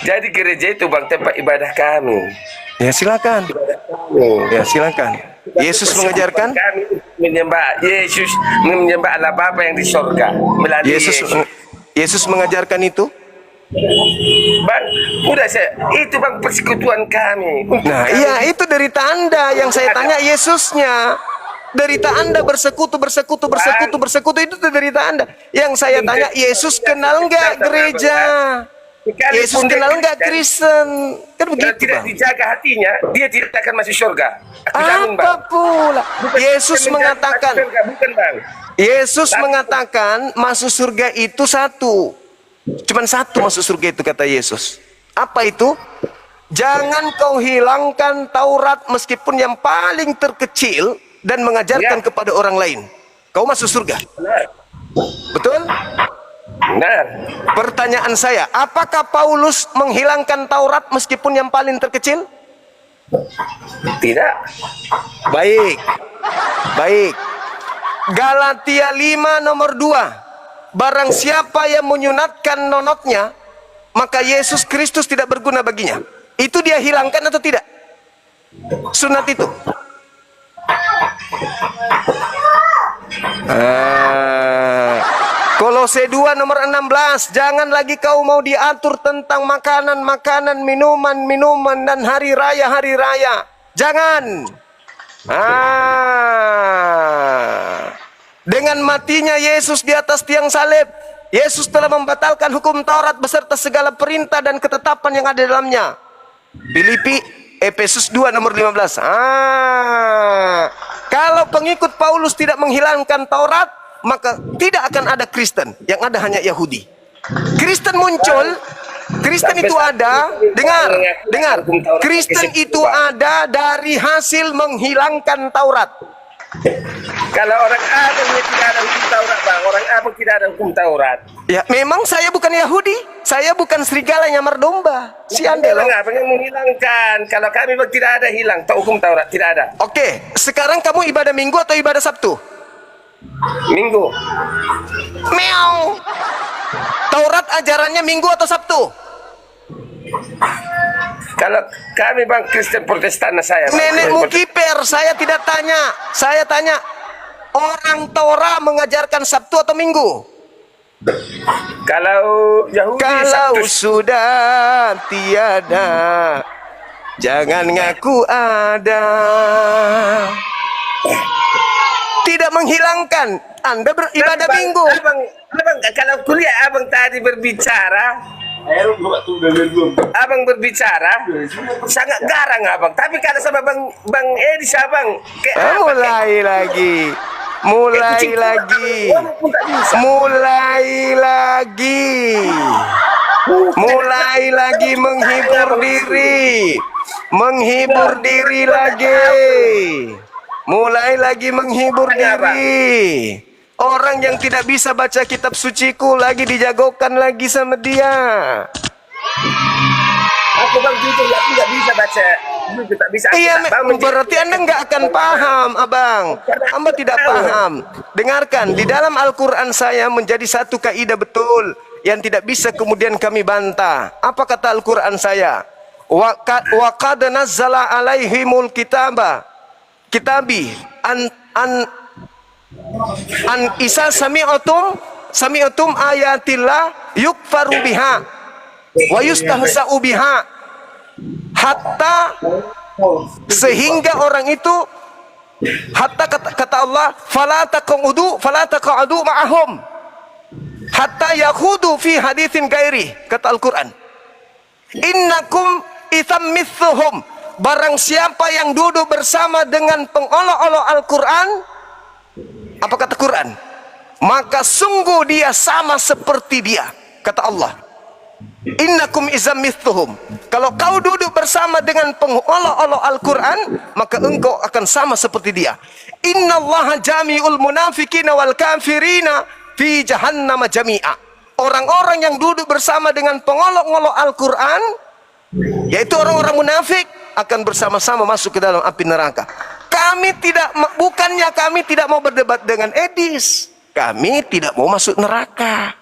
Jadi gereja itu bang tempat ibadah kami. Ya silakan. Ya silakan. Yesus mengajarkan. Kami menyembah Yesus, menyembah Allah Bapa yang di sorga melalui Yesus mengajarkan itu. Bang, udah itu bang persekutuan kami. Nah, iya itu derita Anda. Yang saya tanya Yesusnya. Derita Anda bersekutu itu derita Anda. Yang saya tanya, Yesus kenal nggak gereja? Yesus kenal nggak Kristen? Kan begitu, tidak Bang. dijaga hatinya, dia tidak akan masuk surga. Aku jamin, Apa bang. pula? Yesus mengatakan, Bukan bang. Yesus mengatakan masuk surga itu satu. Cuman satu masuk surga itu, kata Yesus. Apa itu? Jangan kau hilangkan Taurat meskipun yang paling terkecil dan mengajarkan kepada orang lain. Kau masuk surga. Benar. Betul? Benar. Pertanyaan saya, apakah Paulus menghilangkan Taurat meskipun yang paling terkecil? Tidak. Baik. Baik. Galatia 5 nomor 2. Barang siapa yang menyunatkan nonotnya, maka Yesus Kristus tidak berguna baginya. Itu dia hilangkan atau tidak? Sunat itu. Kolose 2 nomor 16. Jangan lagi kau mau diatur tentang makanan, minuman, dan hari raya. Jangan. Dengan matinya Yesus di atas tiang salib, Yesus telah membatalkan hukum Taurat beserta segala perintah dan ketetapan yang ada di dalamnya. Filipi Efesus 2 nomor 15. Kalau pengikut Paulus tidak menghilangkan Taurat, maka tidak akan ada Kristen. Yang ada hanya Yahudi. Kristen muncul, Kristen itu ada, dengar. Kristen itu ada dari hasil menghilangkan Taurat. Kalau orang Abang tidak ada hukum Taurat, Bang. Orang Abang tidak ada hukum Taurat. Ya, memang saya bukan Yahudi. Saya bukan serigala nyamar domba. Si Anda Orang loh. Abang yang menghilangkan. Kalau kami Bang tidak ada hilang, hukum Taurat tidak ada. Oke, sekarang kamu ibadah Minggu atau ibadah Sabtu? Minggu. Meow. Taurat ajarannya Minggu atau Sabtu? Kalau kami Bang Kristen Protestan saya. Bang. Nenekmu kiper, saya tidak tanya. Saya tanya, orang Torah mengajarkan Sabtu atau Minggu? Kalau Yahudi Kalau Sabtu. sudah tiada, jangan ngaku ada. Tidak menghilangkan. Anda beribadah Bang, Minggu. Abang, kalau kuliah Abang tadi berbicara, Abang berbicara sangat garang Abang. Tapi kalau sama Bang Edis Abang Mulai lagi. Mulai lagi menghibur diri. Mulai lagi menghibur diri. Orang yang tidak bisa baca kitab suciku lagi dijagokan lagi sama dia. Aku Bang jujur aku nggak bisa baca. Jujur tak bisa. Iya, berarti Anda nggak akan paham, Abang. Anda tidak paham. Dengarkan, di dalam Al-Quran saya menjadi satu kaidah betul yang tidak bisa kemudian kami bantah. Apa kata Al-Quran saya? Wa qad nazzala alaihimul kitabi an isa sami'atum ayatillah yukfaru biha wa yustahza'u biha, hatta sehingga orang itu, hatta kata Allah, fala taq'udu ma'ahum hatta yakhudu fi haditsin gairi. Kata Al-Quran, innakum itsam mithuhum, barang siapa yang duduk bersama dengan pengolok-olok Al-Quran, apa kata Quran? Maka sungguh dia sama seperti dia. Kata Allah, innakum idzam mithuhum, kalau kau duduk bersama dengan pengolok-olok Al-Quran, maka engkau akan sama seperti dia. Innallaha jami'ul munafiqina wal kafirina fi jahannam jami'a. Orang-orang yang duduk bersama dengan pengolok-olok Al-Quran, yaitu orang-orang munafik, akan bersama-sama masuk ke dalam api neraka. Bukannya kami tidak mau berdebat dengan Edis, kami tidak mau masuk neraka.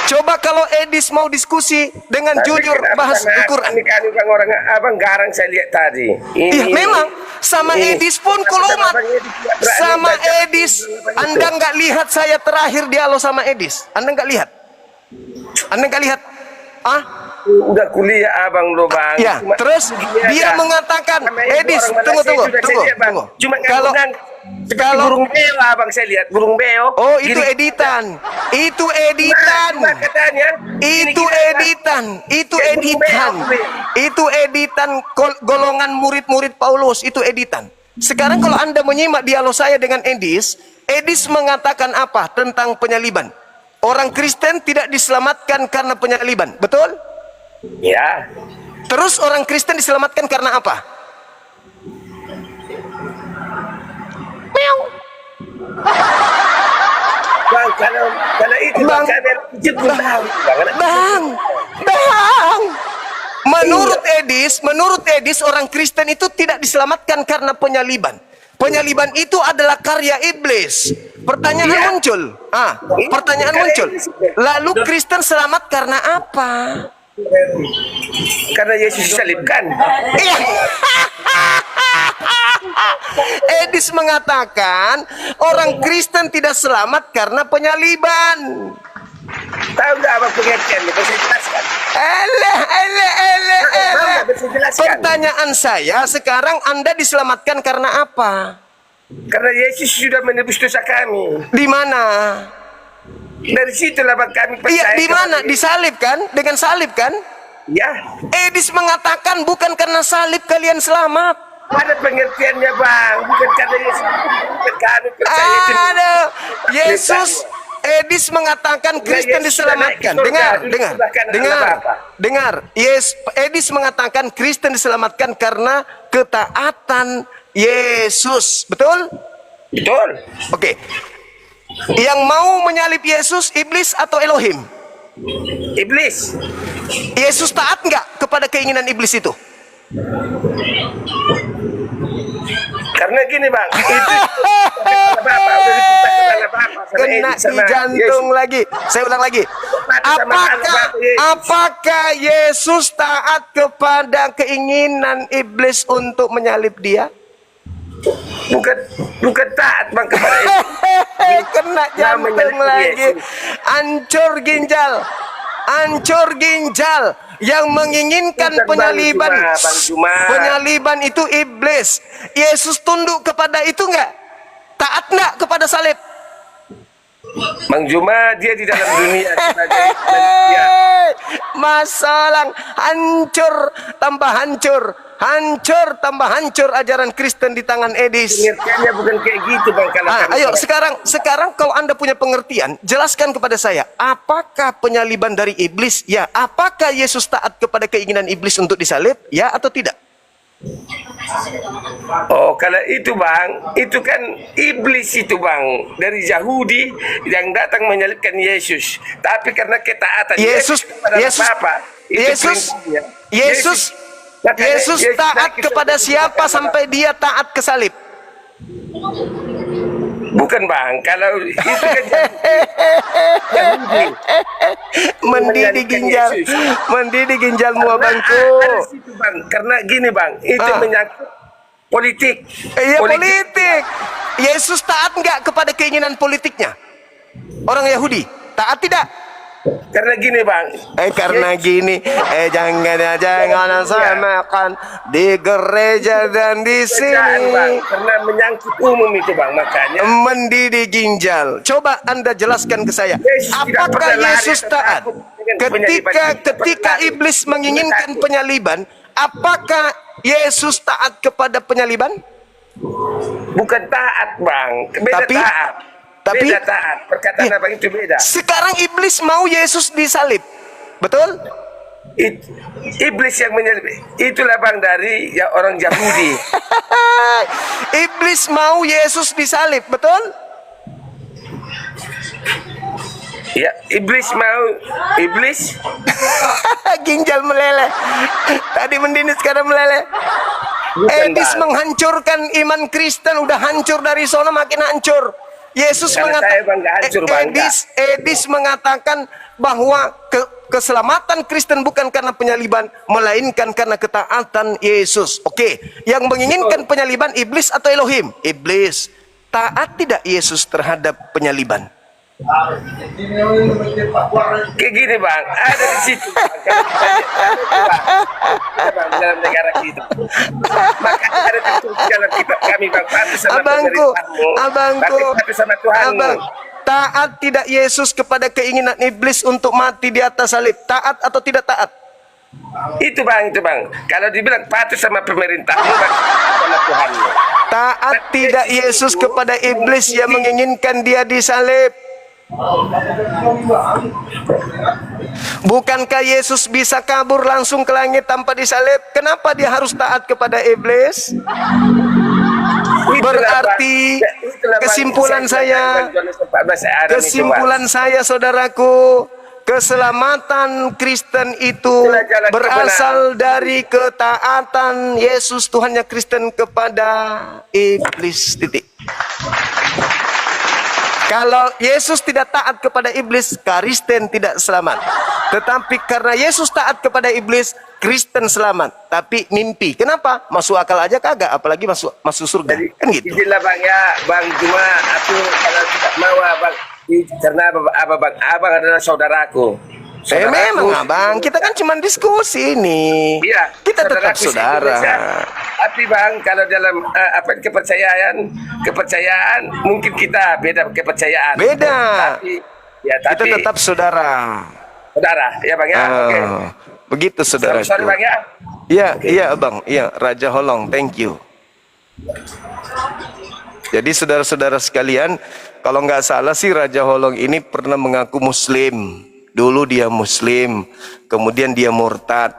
Coba kalau Edis mau diskusi dengan jujur bahas Al-Quran. Ini kan orang Abang garang saya lihat tadi. Iya, memang sama Edis pun kulumat. Sama Edis, Anda nggak lihat saya terakhir dialog sama Edis? Anda nggak lihat? Udah kuliah Abang lo Bang. Ya, terus dia mengatakan, Edis, tunggu. Kalau burung beo Abang saya lihat, burung beo. Oh, itu editan. Itu editan. Katanya, Itu editan golongan murid-murid Paulus, itu editan. Sekarang kalau Anda menyimak dialog saya dengan Edis mengatakan apa tentang penyaliban? Orang Kristen tidak diselamatkan karena penyaliban, betul? Ya. Terus orang Kristen diselamatkan karena apa? Meow. Bang, kalau itu Bang. Menurut Edis orang Kristen itu tidak diselamatkan karena penyaliban. Penyaliban itu adalah karya iblis. Pertanyaan muncul. Lalu Kristen selamat karena apa? Karena Yesus disalibkan. Iya. Edis mengatakan orang Kristen tidak selamat karena penyaliban. Tahu nggak Abang pengertian itu? Saya jelaskan. Pertanyaan saya sekarang, Anda diselamatkan karena apa? Karena Yesus sudah menebus dosa kami. Di mana? Dari situlah Bang kami Iya, percaya. di mana? Disalib kan? Dengan salib kan? Ya, Edis mengatakan bukan karena salib kalian selamat. ada pengertiannya bang, bukan karena Yesus, bukan kami percaya itu. Ada Yesus. Edis mengatakan Kristen Yesus diselamatkan. sudah naik Dengar, surga, dengar, sudah kanan dengar, apa-apa. dengar. Edis mengatakan Kristen diselamatkan karena ketaatan Yesus. Betul? Betul. Oke. Yang mau menyalib Yesus, iblis atau Elohim? Iblis. Yesus taat nggak kepada keinginan iblis itu? Karena gini bang, itu Bapak, udah diperintahkan oleh Bapak sama Kena Edis di sama jantung Yesus. lagi. Saya ulang lagi. Sama Yesus. Apakah Yesus taat kepada keinginan iblis untuk menyalib dia? Bukan taat bang kepada Yesus. Kena jantung menyalib lagi. Yesus. Hancur ginjal. Hancur ginjal. Yang menginginkan Bukan penyaliban. Bang Juma. Penyaliban itu iblis. Yesus tunduk kepada itu enggak? Taat enggak kepada salib? Bang Juma dia di dalam dunia sebagai manusia. Masalah hancur tambah hancur. Hancur tambah hancur ajaran Kristen di tangan Edis. Pengertiannya bukan kayak gitu bang. Kalau kami Ayo salah. sekarang kalau Anda punya pengertian, jelaskan kepada saya, apakah penyaliban dari iblis? Ya, apakah Yesus taat kepada keinginan iblis untuk disalib? Ya atau tidak? Oh kalau itu bang, itu kan iblis itu bang dari Yahudi yang datang menyalibkan Yesus. Tapi karena ketaatan Yesus kepada Bapa, itu prinsipnya. Yesus taat kepada siapa sampai dia taat ke salib? Bukan bang, kalau itu kan Yahudi. Mendidih ginjalmu abangku. Ada situ bang, karena gini bang, itu menyangkut politik. Iya politik. Yesus taat nggak kepada keinginan politiknya? Orang Yahudi taat tidak? Karena gini bang, jangan samakan di gereja dan di Jangan, bang, sini. karena menyangkut umum itu bang, makanya Mendidih ginjal. Coba Anda jelaskan ke saya. Yesus tidak Apakah pernah lari Yesus atau taat takut dengan penyaliban. ketika iblis menginginkan penyaliban? Apakah Yesus taat kepada penyaliban? bukan taat bang, beda taat. Beda taat, perkataan abang itu beda. Sekarang iblis mau Yesus disalib. Betul? Iblis yang menyalib, itulah bang dari ya orang Yahudi. Iblis mau Yesus disalib, betul? Ya, iblis mau, iblis Ginjal meleleh. Tadi mendidih sekarang meleleh. Bukan, Edis Bang. menghancurkan iman Kristen, udah hancur dari sana makin hancur. Yesus Karena saya, Bang, nggak hancur, Bang, Edis mengatakan bahwa keselamatan Kristen bukan karena penyaliban, melainkan karena ketaatan Yesus. Oke, yang menginginkan penyaliban iblis atau Elohim? Iblis. Taat tidak Yesus terhadap penyaliban? kayak gini bang, ada di situ bang. Ada, bang, dalam negara kita. Maka ada tertulis dalam kitab kami bang, patuh sama abangku, patuh sama Tuhanmu. Taat tidak Yesus kepada keinginan iblis untuk mati di atas salib? Taat atau tidak taat? Itu bang. Kalau dibilang patuh sama pemerintahmu bang, sama Tuhanmu. Taat tidak Yesus kepada iblis yang menginginkan dia disalib? Bukankah Yesus bisa kabur langsung ke langit tanpa disalib? Kenapa dia harus taat kepada iblis? Berarti kesimpulan saya saudaraku, keselamatan Kristen itu berasal dari ketaatan Yesus Tuhannya Kristen kepada iblis. Titik. Kalau Yesus tidak taat kepada iblis, Kristen tidak selamat. Tetapi karena Yesus taat kepada iblis, Kristen selamat. Tapi mimpi. Kenapa? Masuk akal aja kagak, apalagi masuk surga. Jadi, kan gitu. izinlah bang ya, bang cuma aku kalau tidak mau abang, karena abang adalah saudaraku. Memang abang, kita kan cuma diskusi nih. Iya, kita tetap saudaraku saudara. Tapi bang, kalau dalam kepercayaan mungkin kita beda kepercayaan. Beda. Tapi kita tetap saudara. Saudara, ya bang ya. Oke. Begitu saudara. Selamat sore Bang ya. Iya, iya Abang. Iya, Raja Holong. Thank you. Jadi saudara-saudara sekalian, kalau nggak salah sih Raja Holong ini pernah mengaku Muslim. Dulu dia Muslim, kemudian dia murtad.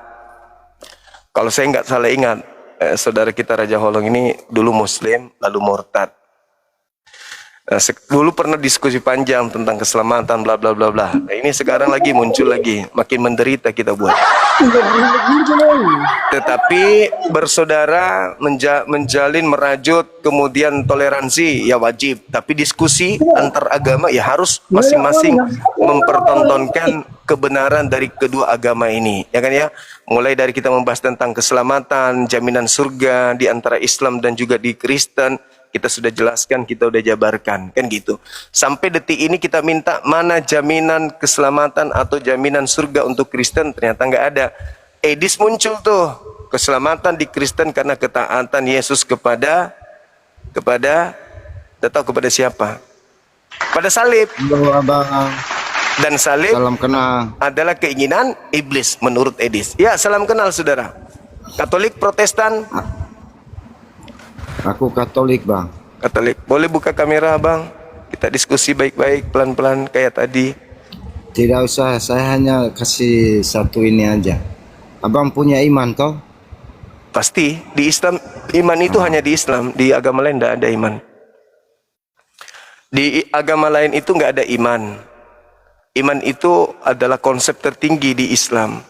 Kalau saya nggak salah ingat, saudara kita Raja Holong ini dulu Muslim, lalu murtad. Dulu pernah diskusi panjang tentang keselamatan, bla bla bla bla. Nah, ini sekarang lagi muncul lagi, makin menderita kita buat. Tetapi bersaudara, menjalin, merajut, kemudian toleransi ya wajib. Tapi diskusi antar agama ya harus masing-masing mempertontonkan kebenaran dari kedua agama ini, ya kan ya. Mulai dari kita membahas tentang keselamatan, jaminan surga di antara Islam dan juga di Kristen. Kita sudah jelaskan, kita sudah jabarkan, kan gitu. Sampai detik ini kita minta mana jaminan keselamatan atau jaminan surga untuk Kristen, ternyata nggak ada. Edis muncul tuh, keselamatan di Kristen karena ketaatan Yesus kepada kepada siapa? Pada salib. Halo Abang. Dan salib Salam kenal. adalah keinginan iblis menurut Edis. Ya, salam kenal saudara. Katolik, Protestan? Aku Katolik Bang. Katolik. Boleh buka kamera Bang? Kita diskusi baik-baik, pelan-pelan kayak tadi. Tidak usah, saya hanya kasih satu ini aja. Abang punya iman toh? Pasti di Islam iman itu hanya di Islam, di agama lain tidak ada iman. Di agama lain itu nggak ada iman. Iman itu adalah konsep tertinggi di Islam.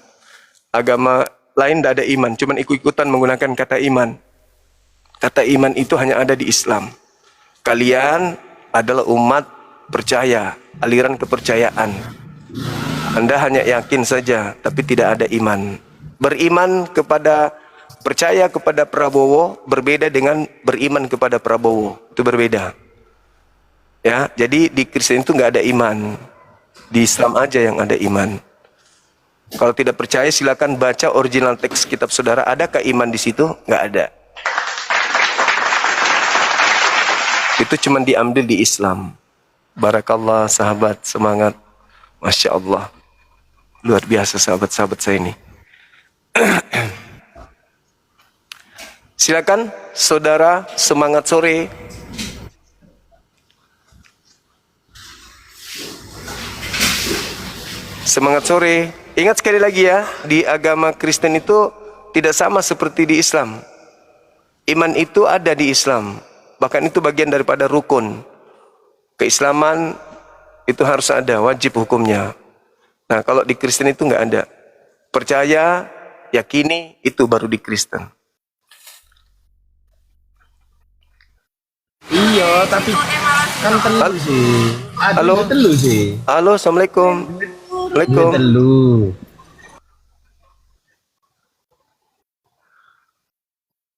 Agama lain tidak ada iman, cuman ikut-ikutan menggunakan kata iman. Kata iman itu hanya ada di Islam. Kalian adalah umat percaya, aliran kepercayaan. Anda hanya yakin saja, tapi tidak ada iman. Beriman kepada, percaya kepada Prabowo berbeda dengan beriman kepada Prabowo. Itu berbeda. Ya, jadi di Kristen itu nggak ada iman. Di Islam aja yang ada iman. Kalau tidak percaya silakan baca original teks kitab saudara. Adakah iman di situ? Nggak ada. Itu cuma diambil di Islam. Barakallah sahabat, semangat. Masya Allah. Luar biasa sahabat-sahabat saya ini. Silakan saudara, semangat sore. Semangat sore. Ingat sekali lagi ya, di agama Kristen itu tidak sama seperti di Islam. Iman itu ada di Islam. Bahkan itu bagian daripada rukun. Keislaman itu harus ada, wajib hukumnya. Nah, kalau di Kristen itu nggak ada. Percaya, yakini, itu baru di Kristen. Iya, tapi kan telu sih. Halo? Telu sih. Halo, Assalamualaikum. Waalaikumsalam. Telu.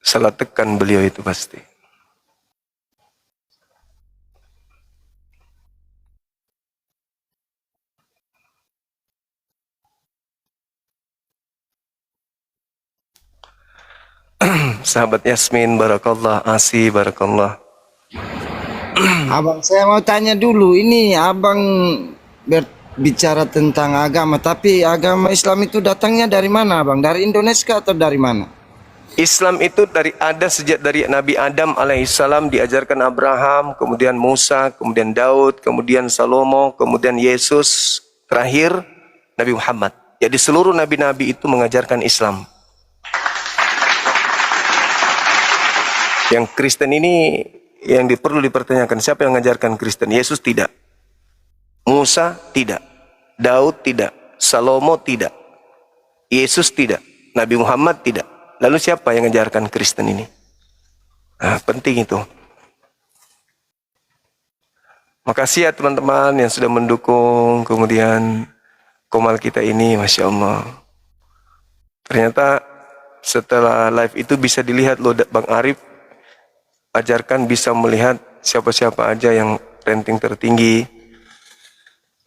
Salah tekan beliau itu pasti. Sahabat Yasmin, barakallah. Asi, barakallah. Abang, saya mau tanya dulu. Ini abang berbicara tentang agama, tapi agama Islam itu datangnya dari mana, Abang? Dari Indonesia atau dari mana? Islam itu ada sejak dari Nabi Adam alaihissalam, diajarkan Abraham, kemudian Musa, kemudian Daud, kemudian Salomo, kemudian Yesus, terakhir Nabi Muhammad. Jadi seluruh nabi-nabi itu mengajarkan Islam. Yang Kristen ini yang perlu dipertanyakan, siapa yang mengajarkan Kristen? Yesus tidak, Musa tidak, Daud tidak, Salomo tidak, Yesus tidak, Nabi Muhammad tidak. Lalu siapa yang mengajarkan Kristen ini? Nah, penting itu. Makasih ya teman-teman yang sudah mendukung, kemudian komal kita ini, Masya Allah. Ternyata setelah live itu bisa dilihat loh, Bang Arif ajarkan bisa melihat siapa-siapa aja yang rating tertinggi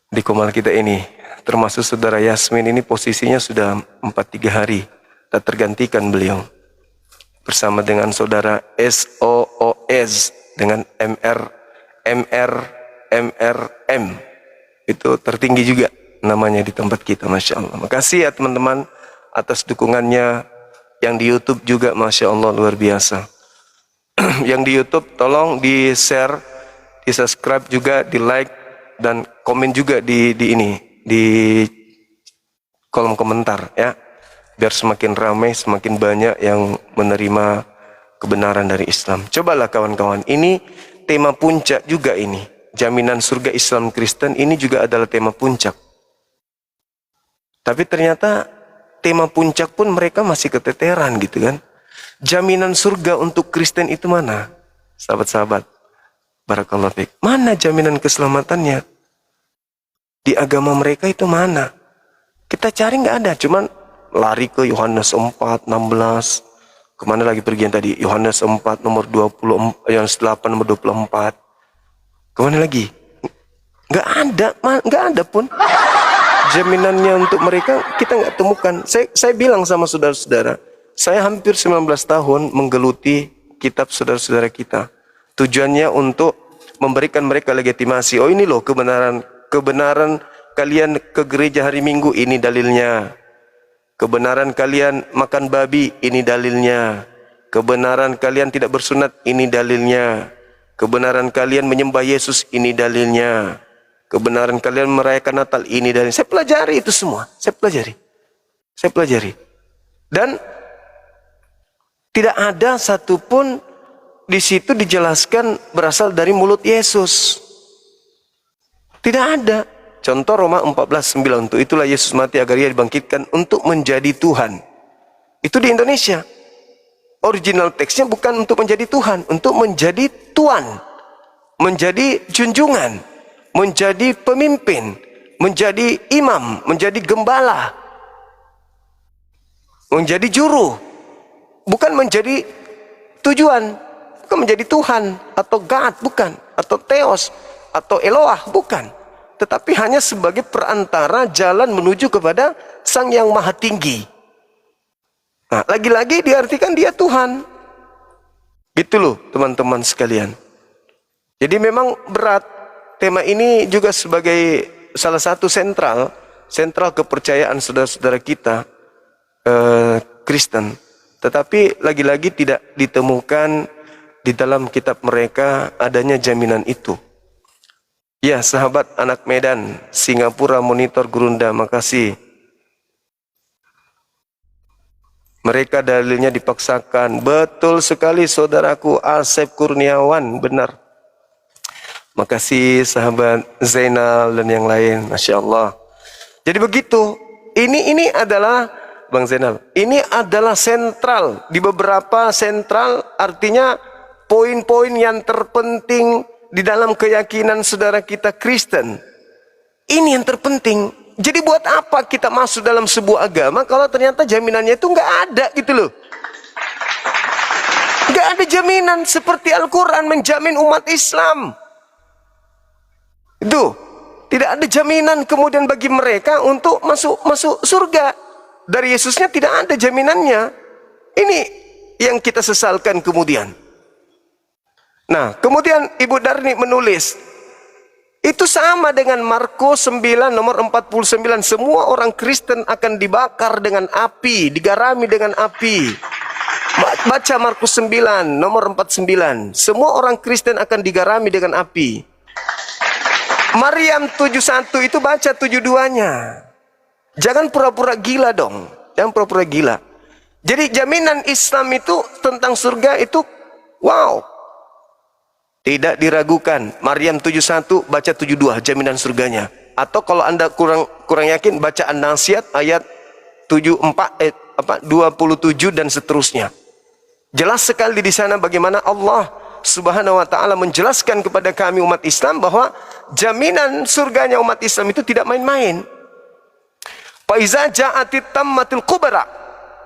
di komal kita ini. Termasuk saudara Yasmin ini posisinya sudah 4-3 hari. Tak tergantikan beliau. Bersama dengan saudara SOOS dengan MRM. Itu tertinggi juga namanya di tempat kita, Masya Allah. Makasih ya teman-teman. atas dukungannya. Yang di YouTube juga Masya Allah luar biasa. Yang di YouTube tolong di share, di subscribe juga, di like, dan komen juga di kolom komentar ya, biar semakin ramai, semakin banyak yang menerima kebenaran dari Islam. Cobalah kawan-kawan, ini tema puncak juga ini. Jaminan surga Islam Kristen ini juga adalah tema puncak. Tapi ternyata tema puncak pun mereka masih keteteran gitu kan. Jaminan surga untuk Kristen itu mana? Sahabat-sahabat, barakallahu fiik. Mana jaminan keselamatannya? Di agama mereka itu mana? Kita cari nggak ada, cuman lari ke Yohanes 4, 16. Kemana lagi pergi yang tadi? Yohanes 4 nomor 20, Yohanes 8 nomor 24. Kemana lagi? Nggak ada pun. Jaminannya untuk mereka kita nggak temukan. Saya bilang sama saudara-saudara, saya hampir 19 tahun menggeluti kitab saudara-saudara kita. Tujuannya untuk memberikan mereka legitimasi. Oh ini loh kebenaran kalian ke gereja hari Minggu, ini dalilnya. Kebenaran kalian makan babi, ini dalilnya. Kebenaran kalian tidak bersunat, ini dalilnya. Kebenaran kalian menyembah Yesus, ini dalilnya. Kebenaran kalian merayakan Natal, ini dalilnya. Saya pelajari itu semua. Saya pelajari. Dan tidak ada satupun di situ dijelaskan berasal dari mulut Yesus. Tidak ada. Contoh Roma 14:9, untuk itulah Yesus mati agar ia dibangkitkan untuk menjadi Tuhan. Itu di Indonesia. Original teksnya bukan untuk menjadi Tuhan, untuk menjadi Tuan, menjadi junjungan, menjadi pemimpin, menjadi imam, menjadi gembala, menjadi juru. Bukan menjadi tujuan, bukan menjadi Tuhan atau God, bukan, atau Theos atau Eloah, bukan, tetapi hanya sebagai perantara jalan menuju kepada Sang Yang Maha Tinggi. Nah, lagi-lagi diartikan dia Tuhan. Gitu loh teman-teman sekalian. Jadi memang berat. Tema ini juga sebagai salah satu sentral kepercayaan saudara-saudara kita Kristen. Tetapi lagi-lagi tidak ditemukan di dalam kitab mereka adanya jaminan itu. Ya, sahabat anak Medan, Singapura Monitor Gurunda, makasih. Mereka dalilnya dipaksakan. Betul sekali saudaraku Asep Kurniawan, benar. Makasih sahabat Zainal dan yang lain, Masya Allah. Jadi begitu. Ini adalah Bang Zainal, ini adalah sentral. Di beberapa sentral artinya poin-poin yang terpenting di dalam keyakinan saudara kita Kristen. Ini yang terpenting. Jadi buat apa kita masuk dalam sebuah agama kalau ternyata jaminannya itu nggak ada gitu loh. Nggak ada jaminan seperti Al-Quran menjamin umat Islam. Itu tidak ada jaminan kemudian bagi mereka untuk masuk surga. Dari Yesusnya tidak ada jaminannya. Ini yang kita sesalkan kemudian. Nah, kemudian Ibu Darni menulis, itu sama dengan Markus 9 nomor 49. Semua orang Kristen akan dibakar dengan api, digarami dengan api. Baca Markus 9 nomor 49. Semua orang Kristen akan digarami dengan api. Maryam 71 itu baca 72-nya. Jangan pura-pura gila dong. Jangan pura-pura gila. Jadi jaminan Islam itu tentang surga itu wow. Tidak diragukan. Maryam 71 baca 72 jaminan surganya. Atau kalau Anda kurang yakin baca An-Naziat ayat 27 dan seterusnya. Jelas sekali di sana bagaimana Allah Subhanahu wa taala menjelaskan kepada kami umat Islam bahwa jaminan surganya umat Islam itu tidak main-main. Faiza ja'atit tammatul kubra.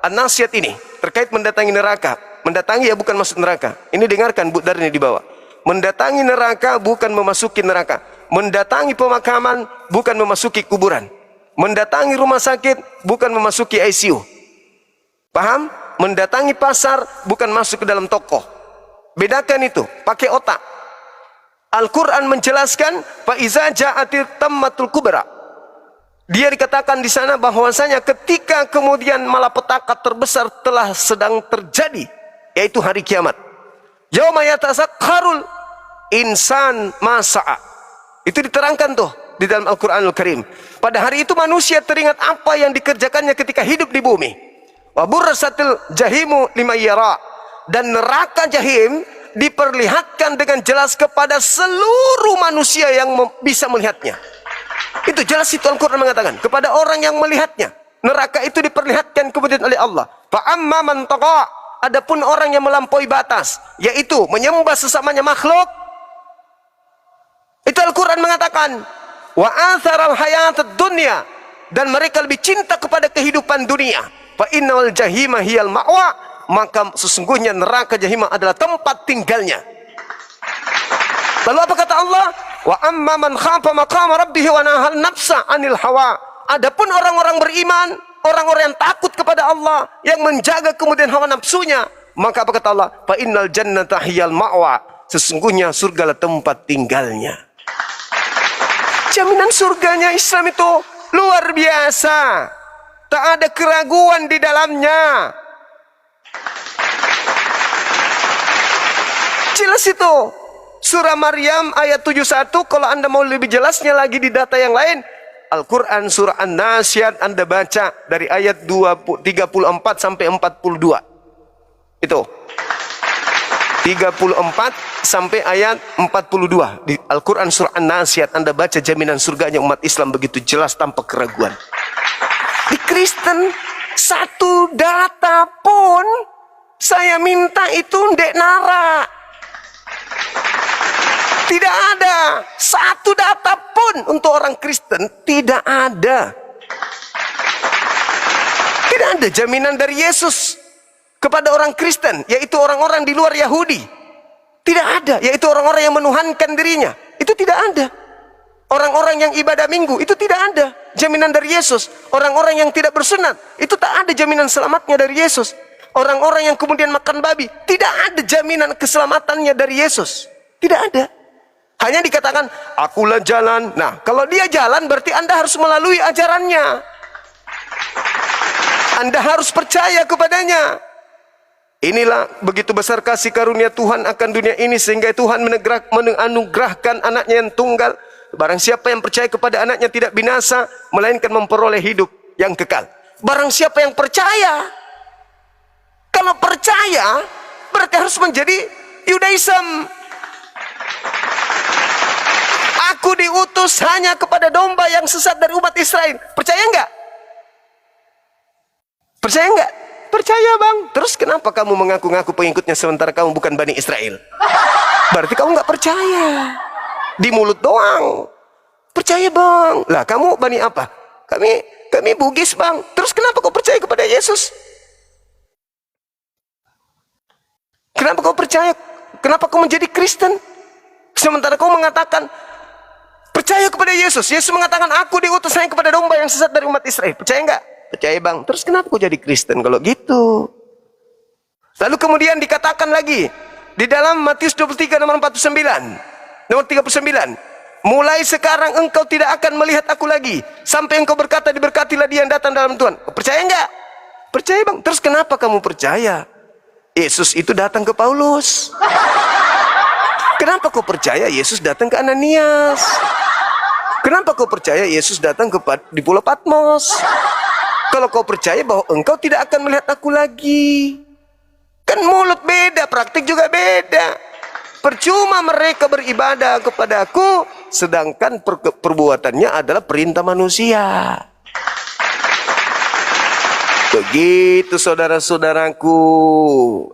An-Naziat ini terkait mendatangi neraka. Mendatangi ya bukan masuk neraka. Ini dengarkan Bu Darni di bawah. Mendatangi neraka bukan memasuki neraka. Mendatangi pemakaman bukan memasuki kuburan. Mendatangi rumah sakit bukan memasuki ICU. Paham? Mendatangi pasar bukan masuk ke dalam toko. Bedakan itu, pakai otak. Al-Quran menjelaskan, Faiza ja'atit tammatul kubra. Dia dikatakan di sana bahwasanya ketika kemudian malapetaka terbesar telah sedang terjadi, yaitu hari kiamat. Yauma yatasakkarul insan masa'a. Itu diterangkan tuh di dalam Al-Qur'anul Karim. Pada hari itu manusia teringat apa yang dikerjakannya ketika hidup di bumi. Wa burrasatil jahimu liman yara. Dan neraka jahim diperlihatkan dengan jelas kepada seluruh manusia yang bisa melihatnya. Itu jelas, itu Al-Quran mengatakan kepada orang yang melihatnya. Neraka itu diperlihatkan kemudian oleh Allah. Fa'amma man taqa, adapun orang yang melampaui batas, yaitu menyembah sesamanya makhluk. Itu Al-Quran mengatakan wa atharal hayatad dunya, dan mereka lebih cinta kepada kehidupan dunia. Fa innal jahima hiyal ma'wa, maka sesungguhnya neraka jahimah adalah tempat tinggalnya. Lalu apa kata Allah? Wa amma man khafa maqama rabbih wa nahal nafsa 'anil hawa. Adapun orang-orang beriman, orang-orang yang takut kepada Allah, yang menjaga kemudian hawa nafsunya, maka apa kata Allah? Fa innal jannata hiyal ma'wa. Sesungguhnya surgalah tempat tinggalnya. Jaminan surganya Islam itu luar biasa. Tak ada keraguan di dalamnya. Jelas itu. Surah Maryam ayat 71, kalau Anda mau lebih jelasnya lagi di data yang lain, Al-Quran surah An-Nasyat Anda baca dari ayat 34 sampai 42. Itu 34 sampai ayat 42 di Al-Quran surah An-Nasyat Anda baca, jaminan surganya umat Islam begitu jelas tanpa keraguan. Di Kristen satu data pun saya minta itu ndek nara. Tidak ada satu data pun untuk orang Kristen, tidak ada. Tidak ada jaminan dari Yesus kepada orang Kristen, yaitu orang-orang di luar Yahudi. Tidak ada, yaitu orang-orang yang menuhankan dirinya. Itu tidak ada. Orang-orang yang ibadah minggu, itu tidak ada jaminan dari Yesus. Orang-orang yang tidak bersunat, itu tak ada jaminan selamatnya dari Yesus. Orang-orang yang kemudian makan babi, tidak ada jaminan keselamatannya dari Yesus. Tidak ada. Hanya dikatakan, akulah jalan. Nah, kalau dia jalan berarti Anda harus melalui ajarannya. Anda harus percaya kepadanya. Inilah begitu besar kasih karunia Tuhan akan dunia ini, sehingga Tuhan menganugerahkan anaknya yang tunggal. Barang siapa yang percaya kepada anaknya tidak binasa, melainkan memperoleh hidup yang kekal. Barang siapa yang percaya. Kalau percaya, berarti harus menjadi Yudaism. Aku diutus hanya kepada domba yang sesat dari umat Israel. Percaya enggak? Percaya enggak? Percaya bang. Terus kenapa kamu mengaku-ngaku pengikutnya sementara kamu bukan Bani Israel? Berarti kamu enggak percaya. Di mulut doang. Percaya bang. Lah kamu Bani apa? Kami Bugis bang. Terus kenapa kau percaya kepada Yesus? Kenapa kau percaya? Kenapa kau menjadi Kristen? Sementara kau mengatakan percaya kepada Yesus. Yesus mengatakan aku diutus hanya kepada domba yang sesat dari umat Israel. Percaya enggak? Percaya bang. Terus kenapa kau jadi Kristen kalau gitu? Lalu kemudian dikatakan lagi di dalam Matius 23 nomor 49, nomor 39. Mulai sekarang engkau tidak akan melihat aku lagi sampai engkau berkata diberkatilah dia yang datang dalam Tuhan. Percaya enggak? Percaya bang. Terus kenapa kamu percaya? Yesus itu datang ke Paulus. Kenapa kau percaya Yesus datang ke Ananias? Kenapa kau percaya Yesus datang di Pulau Patmos? Kalau kau percaya bahwa engkau tidak akan melihat aku lagi. Kan mulut beda, praktik juga beda. Percuma mereka beribadah kepada aku, sedangkan perbuatannya adalah perintah manusia. Begitu saudara-saudaraku.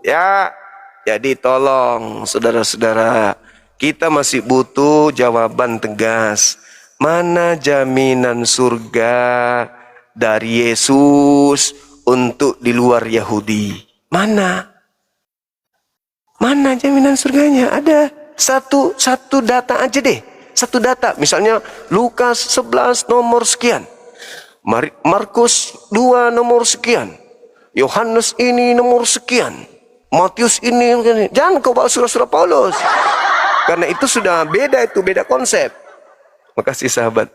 Ya. Jadi tolong saudara-saudara, kita masih butuh jawaban tegas. Mana jaminan surga dari Yesus untuk di luar Yahudi? Mana? Mana jaminan surganya? Ada satu data aja deh. Satu data. Misalnya Lukas 11 nomor sekian. Markus 2 nomor sekian. Yohanes ini nomor sekian. Matius ini. Jangan kau bawa surah-surah Paulus. Karena itu sudah beda, itu beda konsep. Makasih sahabat.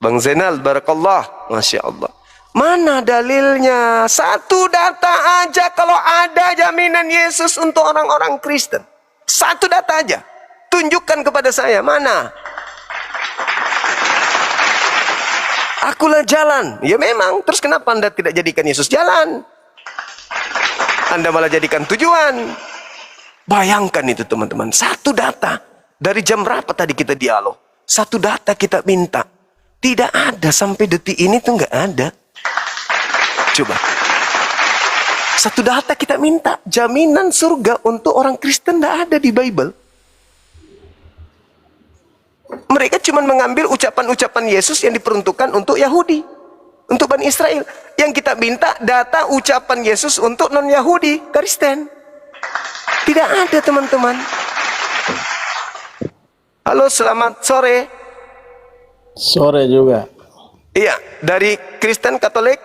Bang Zainal, barakallah, Masya Allah. Mana dalilnya? Satu data aja kalau ada jaminan Yesus untuk orang-orang Kristen. Satu data aja. Tunjukkan kepada saya, mana? Akulah jalan. Ya memang, terus kenapa Anda tidak jadikan Yesus jalan? Anda malah jadikan tujuan. Bayangkan itu teman-teman, satu data. Dari jam berapa tadi kita dialog? Satu data kita minta. Tidak ada sampai detik ini tuh nggak ada. Coba. Satu data kita minta. Jaminan surga untuk orang Kristen nggak ada di Bible. Mereka cuma mengambil ucapan-ucapan Yesus yang diperuntukkan untuk Yahudi. Untuk Bani Israel. Yang kita minta data ucapan Yesus untuk non-Yahudi, Kristen. Tidak ada teman-teman. Halo, selamat sore. Sore juga. Iya, dari Kristen Katolik?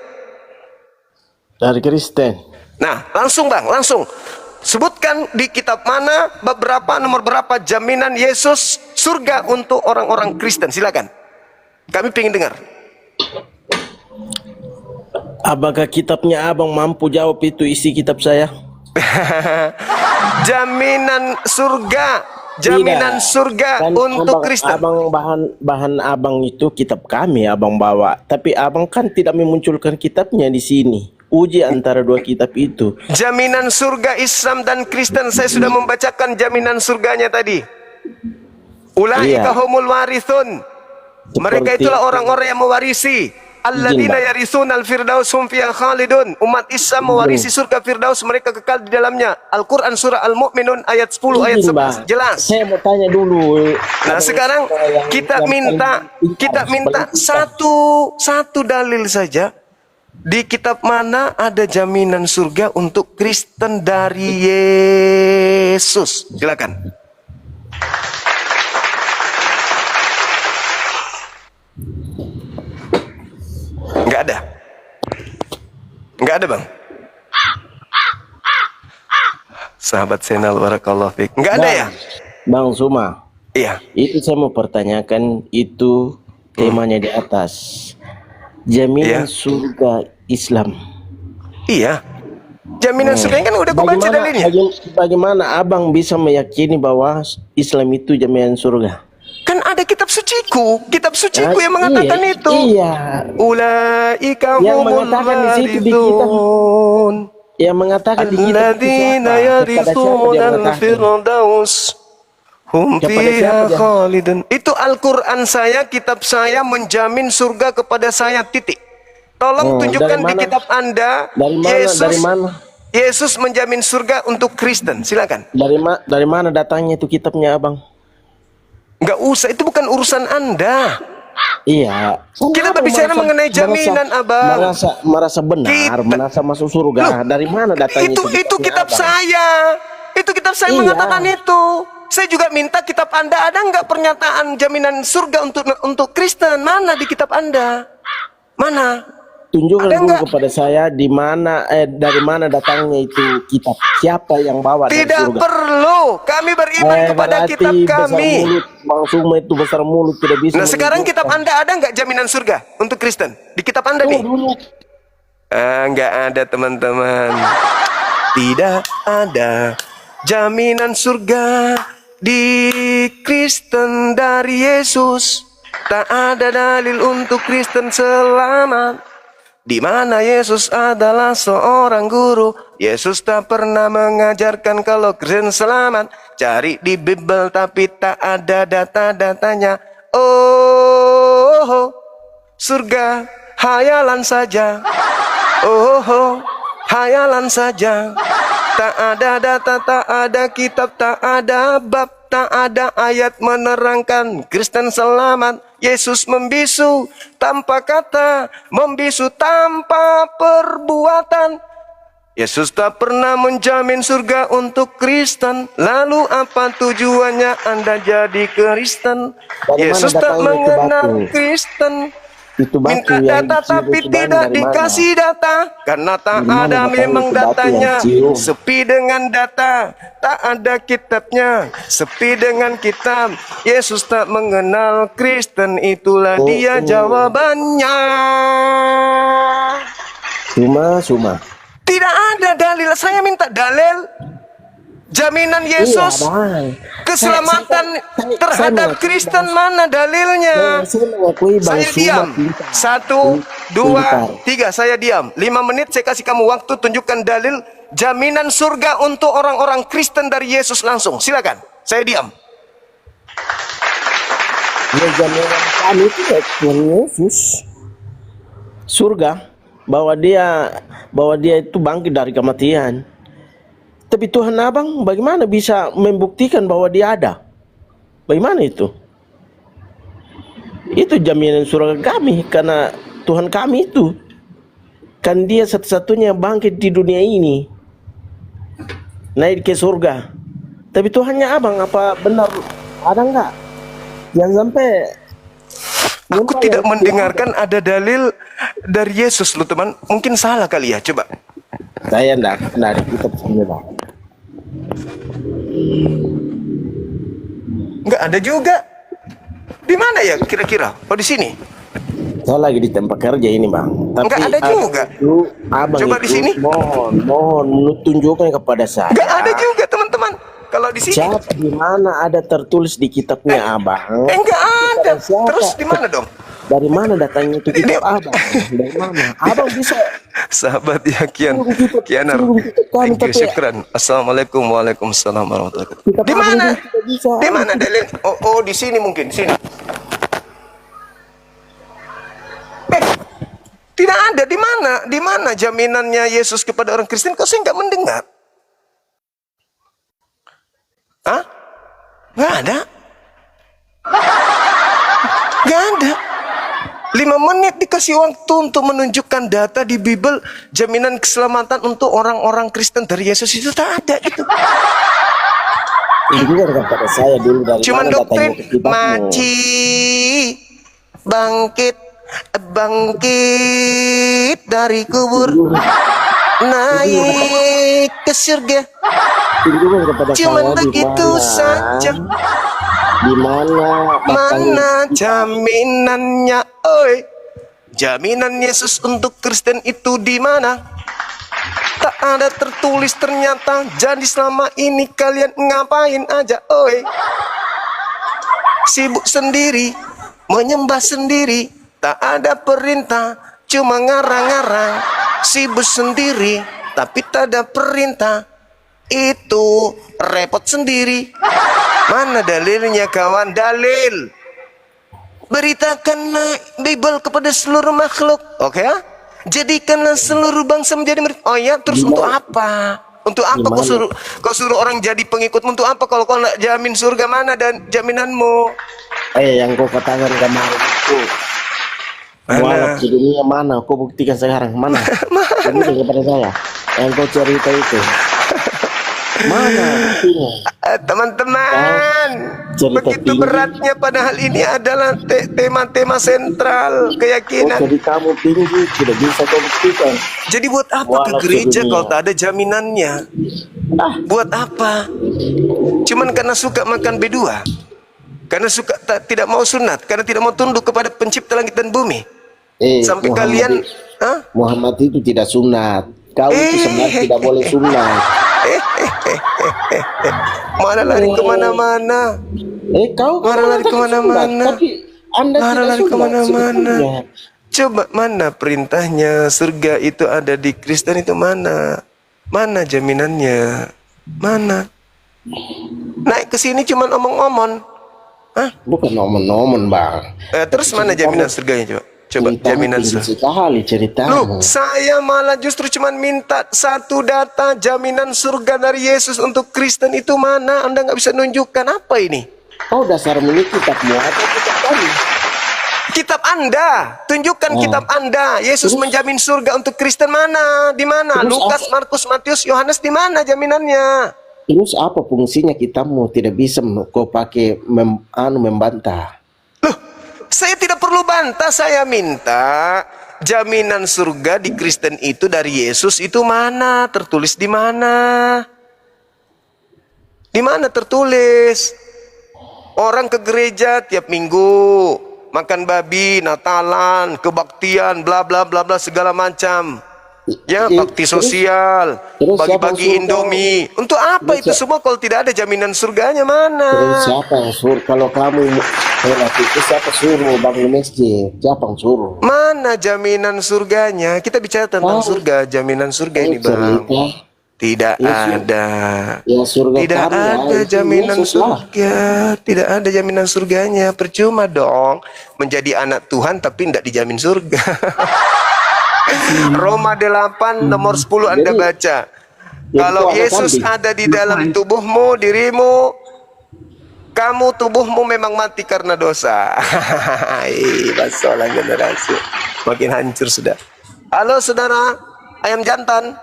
Dari Kristen. Nah, langsung Bang, langsung. Sebutkan di kitab mana, nomor berapa jaminan Yesus surga untuk orang-orang Kristen. Silakan. Kami pengen dengar. Apakah kitabnya abang mampu jawab itu isi kitab saya? Jaminan surga. Jaminan Tidak. surga Kan untuk abang, Kristen. Abang bahan abang itu kitab kami abang bawa, tapi abang kan tidak memunculkan kitabnya di sini. Uji antara dua kitab itu. Jaminan surga Islam dan Kristen, saya sudah membacakan jaminan surganya tadi. Ulaika humul warithun. Mereka itulah orang-orang yang mewarisi. Alladzina yaritsunal firdaus hum fiha khalidun. Umat Islam mewarisi surga Firdaus, mereka kekal di dalamnya. Al-Qur'an surah Al-Mu'minun ayat 10 ayat 11. Jelas. Saya mau tanya dulu. Nah, sekarang kita minta satu dalil saja. Di kitab mana ada jaminan surga untuk Kristen dari Yesus? Silakan. Enggak ada. Enggak ada, Bang. Sahabat Zainal, barakallahu fiik. Enggak ada ya? Bang Suma. Iya. Itu saya mau pertanyakan, itu temanya di atas. Jaminan surga Islam. Iya. Jaminan surga kan udah aku baca dalilnya. Bagaimana abang bisa meyakini bahwa Islam itu jaminan surga? Kan ada kitab suciku yang mengatakan itu. Iya. Ulaika yang humul mengatakan di situ di kitab. Yang mengatakan di kitab alladzina yaritsunal firdaus hum fiha khalidun. Itu Al-Qur'an saya, kitab saya menjamin surga kepada saya, titik. Tolong tunjukkan di kitab Anda. Dari mana? Yesus menjamin surga untuk Kristen. Silakan. Dari mana datangnya itu kitabnya, abang? Enggak usah, itu bukan urusan Anda. Iya. Kita berbicara mengenai jaminan, abang. Merasa benar, merasa masuk surga. Dari mana datangnya itu kitab abang? Itu kitab saya mengatakan itu. Saya juga minta kitab Anda, ada nggak pernyataan jaminan surga untuk Kristen? Mana di kitab Anda? Mana? Tunjukkan dulu kepada saya di mana dari mana datangnya itu kitab. Siapa yang bawa dari surga? Tidak perlu. Kami beriman kepada kitab kami. Bang Suma itu besar mulut, tidak bisa. Nah, sekarang kitab Anda ada nggak jaminan surga untuk Kristen? Di kitab Anda nih? Nggak ada, teman-teman. Tidak ada jaminan surga di Kristen dari Yesus. Tak ada dalil untuk Kristen selamat. Di mana Yesus adalah seorang guru. Yesus tak pernah mengajarkan kalau Kristen selamat. Cari di Bible tapi tak ada data-datanya. Oh, surga hayalan saja. Oh, hayalan saja. Tak ada data, tak ada kitab, tak ada bab, tak ada ayat menerangkan Kristen selamat. Yesus membisu tanpa kata, membisu tanpa perbuatan. Yesus tak pernah menjamin surga untuk Kristen. Lalu apa tujuannya Anda jadi Kristen? Yesus tak mengenal Kristen. Itu batu Minta yang data dicium tapi itu bahan tidak dari mana? dikasih data karena tak Dari mana ada datangnya memang itu batu yang datanya. dicium? Sepi dengan data, tak ada kitabnya. Sepi dengan kitab, Yesus tak mengenal Kristen, itulah dia jawabannya. Suma. Tidak ada dalil. Saya minta dalil. Jaminan Yesus Iya, Bang. keselamatan Saya terhadap mengakui, Kristen mana dalilnya? Saya mengakui Bang Saya Suma diam. pintar. 1, 2, Pintar. 3. Saya diam. 5 menit saya kasih kamu waktu tunjukkan dalil jaminan surga untuk orang-orang Kristen dari Yesus langsung. Silakan. Saya diam. Ya, jaminan kami itu ya Tuhan Yesus. Surga, bahwa dia itu bangkit dari kematian. Tapi Tuhan Abang bagaimana bisa membuktikan bahwa dia ada? Bagaimana itu? Itu jaminan surga kami, karena Tuhan kami itu kan dia satu-satunya yang bangkit di dunia ini, naik ke surga. Tapi Tuhannya Abang apa benar ada enggak? Yang sampai Aku tidak mendengarkan ada dalil dari Yesus loh teman. Mungkin salah kali ya. Coba. saya enggak ada kitab sini Bang. Enggak ada juga. Di mana ya kira-kira? Oh di sini. Saya lagi di tempat kerja ini Bang. Tapi Enggak ada juga. Abang Coba di itu sini. mohon tunjukkan kepada saya. Enggak ada juga teman-teman. Kalau di sini. Siapa di mana ada tertulis di kitabnya Abang? Enggak ada. Siapa? Terus di mana dong? Dari mana datangnya itu kitab Abang? Dari mana? Abang bisa Sahabat ya Kianar. Thank you, syukran. Assalamualaikum waalaikumsalam warahmatullahi wabarakatuh. Di mana? Di mana dalil? Oh di sini mungkin sini. Tidak ada. Di mana? Di mana jaminannya Yesus kepada orang Kristen? Kok saya nggak mendengar? Hah? Nggak ada. Nggak ada. 5 menit dikasih waktu untuk menunjukkan data di Bible jaminan keselamatan untuk orang-orang Kristen dari Yesus itu tak ada gitu. Ini juga kepada saya dulu dari Cuman mana doktrin datangnya itu kitabmu? maci bangkit dari kubur naik ke surga. Ini juga kepada Cuman saya begitu saja. Di mana Mana jaminannya, oi? Jaminan Yesus untuk Kristen itu di mana? Tak ada tertulis ternyata. Jadi selama ini kalian ngapain aja, oi? Sibuk sendiri, menyembah sendiri, tak ada perintah, cuma ngarang-ngarang. Sibuk sendiri, tapi tak ada perintah. Itu repot sendiri. Mana dalilnya kawan? Dalil. Beritakanlah Bible kepada seluruh makhluk. Oke ya? Jadikanlah seluruh bangsa menjadi murid. Oh ya, terus untuk apa? Untuk apa kau suruh orang jadi pengikut? Untuk apa kalau kau nak jamin surga? Mana dan jaminanmu? yang kau katakan kemarin itu mualaf di dunia mana? Kau buktikan sekarang mana? Buktikan kepada saya yang kau cerita itu. Mana buktinya? Teman-teman, Cerita begitu tinggi. beratnya padahal ini adalah tema-tema sentral keyakinan. Jadi kamu tinggi tidak bisa kau buktikan. Jadi buat apa ke Mualaf gereja sedunia. kalau tak ada jaminannya? Buat apa? Cuman karena suka makan B2, karena suka tidak mau sunat, karena tidak mau tunduk kepada pencipta langit dan bumi. Sampai Muhammad kalian, Muhammad itu tidak sunat. Kau itu sebenarnya tidak boleh sunat. Mana lari kemana-mana? Kau Mana lari kemana-mana? Tapi Anda Mana tidak lari sunat kemana-mana? sebetulnya. Coba mana perintahnya surga itu ada di Kristen itu mana? Mana jaminannya? Mana? Naik ke sini cuma omong-omong. Bukan omong-omong Bang. Terus mana jaminan surganya coba? Coba jaminan surga. Sekali ceritamu. Loh, saya malah justru cuma minta satu data jaminan surga dari Yesus untuk Kristen itu mana? Anda nggak bisa nunjukkan apa ini? Kau dasar milik kitabmu atau kitab kami? Kitab Anda, tunjukkan kitab Anda. Yesus menjamin surga untuk Kristen mana? Di mana? Terus Lukas, Markus, Matius, Yohanes di mana jaminannya? Terus apa fungsinya kitabmu tidak bisa kau pakai membantah? Loh, Saya tidak perlu bantah, saya minta jaminan surga di Kristen itu dari Yesus itu mana? Tertulis di mana? Di mana tertulis? Orang ke gereja tiap minggu, makan babi, Natalan, kebaktian, bla bla bla bla segala macam. Ya, bakti sosial, bagi-bagi Indomie. Untuk apa itu semua kalau tidak ada jaminan surganya mana? Terus siapa yang suruh? Kalau kamu itu siapa suruh bangun masjid? Siapa yang suruh? Mana jaminan surganya? Kita bicara tentang surga, jaminan surga ini, Bang. Tidak ada. Ya surga Tidak kami, ada ya, jaminan Yesus lah. surga. Tidak ada jaminan surganya. Percuma dong menjadi anak Tuhan tapi tidak dijamin surga. Roma 8 nomor 10 Anda baca. Kalau Yesus ada di dalam tubuhmu, dirimu, kamu tubuhmu memang mati karena dosa. Masalah generasi makin hancur sudah. Halo saudara, ayam jantan.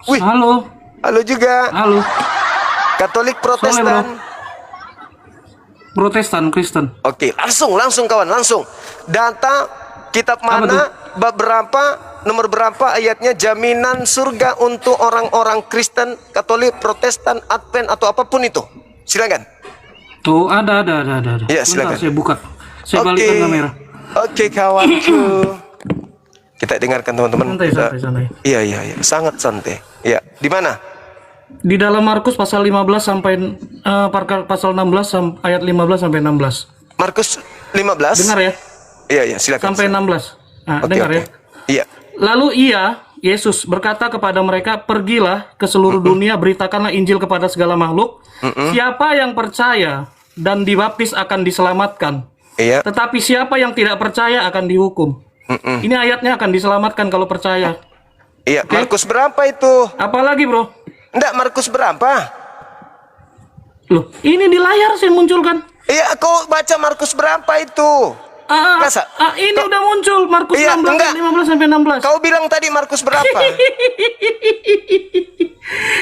Wih, Halo, halo juga. halo. Katolik Soleh, Protestan. Protestan, Kristen. Oke, langsung kawan, langsung. Data kitab mana, bab berapa, nomor berapa ayatnya jaminan surga untuk orang-orang Kristen, Katolik, Protestan, Advent atau apapun itu. Silakan. Tuh, ada. Ya, Bentar, silakan. saya buka. Saya balikkan kamera. Oke, kawanku. Kita dengarkan teman-teman. Santai. Iya, sangat santai. Iya, di mana? Di dalam Markus pasal 15 sampai pasal 16 ayat 15 sampai 16. Markus 15. Dengar ya. Iya, silakan. Sampai 16. Nah, Oke, dengar oke. ya. Iya. Lalu Yesus berkata kepada mereka, "Pergilah ke seluruh dunia, beritakanlah Injil kepada segala makhluk. Siapa yang percaya dan dibaptis akan diselamatkan. Iya. Tetapi siapa yang tidak percaya akan dihukum." Ini ayatnya akan diselamatkan kalau percaya. Iya, Markus berapa itu? Apalagi, Bro? Enggak, Markus berapa? Loh, ini di layar saya munculkan. Iya, kau baca Markus berapa itu? Masa? Ini udah muncul Markus Iya, 16 enggak. 15 sampai 16. Kau bilang tadi Markus berapa?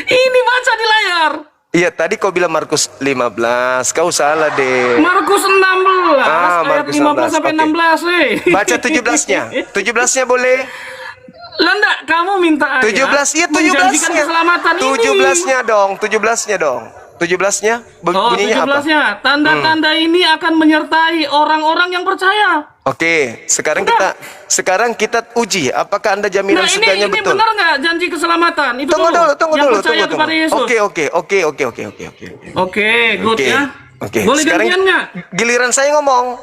Ini baca di layar. Iya, tadi kau bilang Markus 15. Kau salah deh. Markus 16 ayat Markus 15 sampai 16, Baca 17-nya. 17-nya boleh? Lah enggak, kamu minta ayat 17, iya menjanjikan 17-nya. keselamatan ini. 17-nya dong, 17-nya dong. 17-nya bunyinya apa? 17-nya. Tanda-tanda ini akan menyertai orang-orang yang percaya. Oke, sekarang kita uji apakah Anda jaminan surganya ini betul. benar nggak janji keselamatan? Itu Tunggu dulu. Yang percaya kepada Yesus. Oke. Good ya. Oke. Boleh Sekarang gantian nggak? giliran saya ngomong.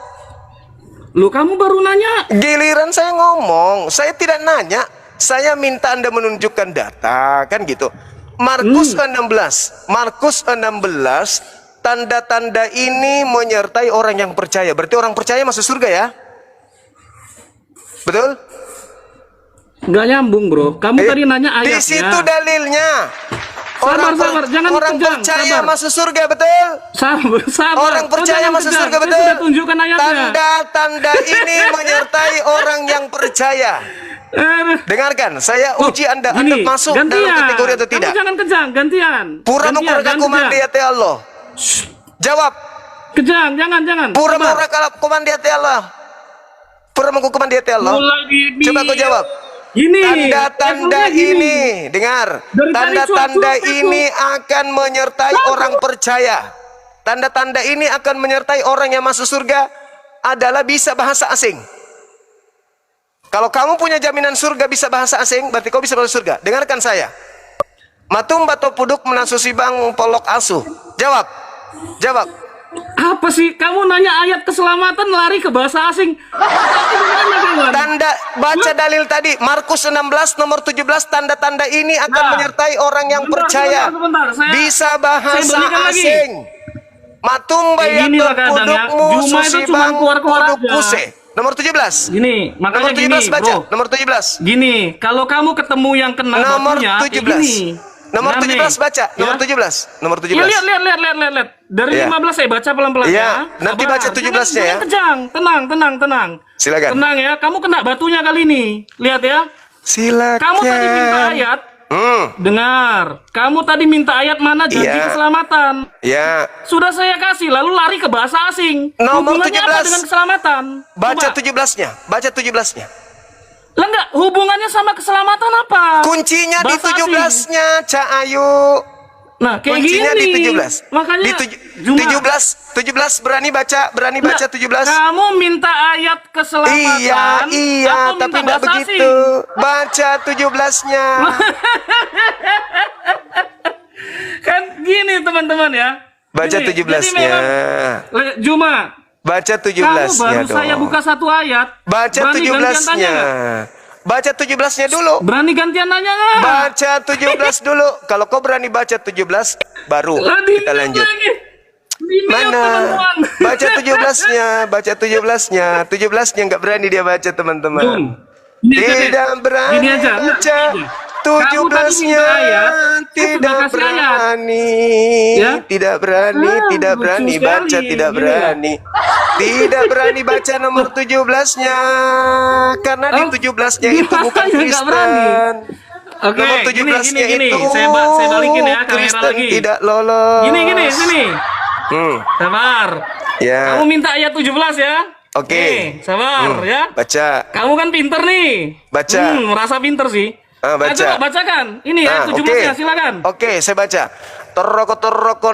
Lu kamu baru nanya. Giliran saya ngomong. Saya tidak nanya. Saya minta Anda menunjukkan data, kan gitu. Markus 16. Markus 16, tanda-tanda ini menyertai orang yang percaya. Berarti orang percaya masuk surga ya? Betul? Nggak nyambung, Bro. Kamu tadi nanya ayatnya. Di situ dalilnya. Sabar, jangan orang kejang, percaya sabar. masuk surga, betul? Sabar. Orang percaya Jangan masuk kejang. surga, Saya betul? sudah tunjukkan ayatnya. Tanda-tanda ini menyertai orang yang percaya. Dengarkan, saya uji Anda. Anda masuk dalam kategori atau tidak? Kamu jangan kejang, gantian. Pura mengurakan komandiyate Allah. Jawab. Kejang, jangan. Pura mengurakan komandiyate Allah. Pura mengurakan komandiyate Allah. Coba kau jawab. Ini tanda-tanda ini, dengar. Tanda-tanda ini akan menyertai orang percaya. Tanda-tanda ini akan menyertai orang yang masuk surga adalah bisa bahasa asing. Kalau kamu punya jaminan surga bisa bahasa asing, berarti kau bisa masuk surga. Dengarkan saya. Matum bato puduk menasusi bang polok asuh. Jawab. Apa sih? Kamu nanya ayat keselamatan lari ke bahasa asing. Tanda baca dalil tadi Markus 16 nomor 17, tanda-tanda ini akan menyertai orang yang percaya. Bisa bahasa asing. Matum bayato pudukmu susibang puduk kuse. Nomor 17. Gini, makanya nomor 17 gini, baca. Bro. Nomor 17. Gini, kalau kamu ketemu yang kena nomor batunya, 17. gini. Nomor Benar 17 baca. Nomor 17. Nomor 17. Ya, lihat. Dari 15 saya baca pelan-pelan ya. Nanti baca 17-nya ya. Kejang, tenang. Silakan. Tenang ya, kamu kena batunya kali ini. Lihat ya. Silakan. Kamu tadi minta ayat Dengar, kamu tadi minta ayat mana janji Iya. keselamatan. Ya, Sudah saya kasih, lalu lari ke bahasa asing. Nomor Hubungannya apa 17. dengan keselamatan? baca Coba. 17-nya. Baca 17-nya. Lah enggak, hubungannya sama keselamatan apa? Kuncinya di Bahasa asing. 17-nya, Cak Ayu. Nah, kayak Kuncinya gini. di 17. Makanya Di 17 berani baca Enggak, 17. kamu minta ayat keselamatan. Iya, atau tapi minta enggak bahasa begitu. asing? Baca 17-nya. Kan gini teman-teman ya. Baca Gini, jadi 17-nya. memang, Juma, Baca kamu 17-nya baru dong. saya buka satu ayat. Baca Berani gantian tanya 17-nya. nggak? Baca 17-nya dulu. Berani gantian nanya nggak? Baca 17 dulu. Kalau kau berani baca 17, baru Lah, kita di-mute lanjut. lagi. Di-mute, Mana? teman-teman. Baca 17-nya. Baca 17-nya. 17-nya nggak berani dia baca, teman-teman. Jum, ini aja deh. Tidak berani Gini aja. baca Kamu tadi 17-nya. minta ayat, aku Tidak udah kasih ayat. berani. Ya? Tidak berani. Tidak lucu berani sekali. baca. Tidak Gini berani. Tidak berani baca nomor 17-nya. Karena di Oh, 17-nya itu gimana bukan nggak berani? Kristen. Oke, Nomor gini, 17-nya gini. itu Saya balikin ya kamera Kristen lagi. tidak lolos. Gini, sini. Sabar. Ya. Kamu minta ayat 17 ya? Oke. Nih, sabar ya. Baca. Kamu kan pinter nih. Baca. Merasa pinter sih. Baca. Coba bacakan. Ini ya, 17-nya, silakan. Oke, saya baca. Toroko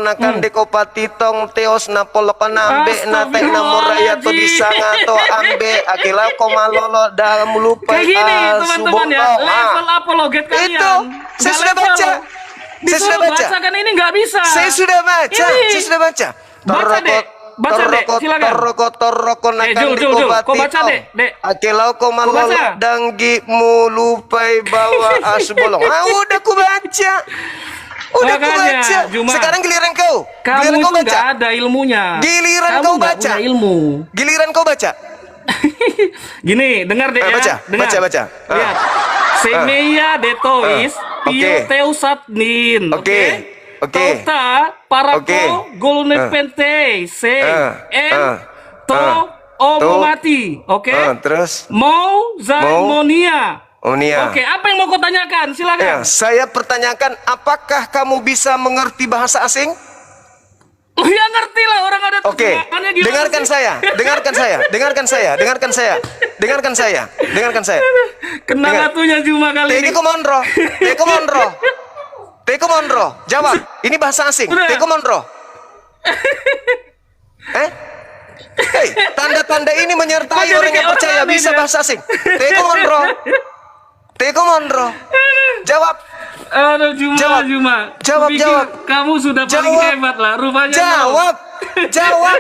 nakan dekopati tong teos napolokan ambe nate namuraya to disanga to ambe akila komalolo dalam lupa Kayak gini, teman-teman ya. Level apologet kalian. Itu, saya Nggak sudah level. baca. Saya sudah Disuruh baca. bacakan ini nggak bisa. Saya sudah baca. Ini. Saya sudah baca. Baca, Dek. Baca, Dek. Silakan. Toroko nakan Jul, dekopati kau baca, tong. Dek. Dek. Akilau komalolo Kau baca. danggi mulupai bawa asbolong. Udah ku baca. Udah ku Makanya, baca. Juma. Sekarang giliran kau. Kamu Giliran itu kau baca. nggak ada ilmunya. Giliran Kamu kau nggak baca. punya ilmu. Giliran kau baca. Gini, dengar deh ya. Baca, Dengar. baca. Lihat. Semeia detois, pio Oke. teusatnin. Oke. Oke. Tota parako Oke. golnepente se to omomati. Oke. Terus. Mau zaimonia. Unia. Oke, apa yang mau kau tanyakan? Ya, Silakan. saya pertanyakan, apakah kamu bisa mengerti bahasa asing? Ya ngerti lah, orang ada Oke, terjemahannya gimana dengarkan sih? saya, dengarkan saya, dengarkan saya, dengarkan saya, dengarkan saya, dengarkan saya. Kena Dengar. batunya cuma kali ini. Teko Monro, Teko Monro, Teko Monro, jawab. Ini bahasa asing. Udah. Teko Monro. Hei, tanda-tanda ini menyertai Kok jadi orang yang kayak percaya orang aneh bisa dia? bahasa asing. Teko Monro, Teko Monro, jawab. Aduh, Juma, Jawab. Juma. Jawab, Kupikir jawab. Kamu sudah paling Jawab. hebat lah, rupanya. Jawab, jawab,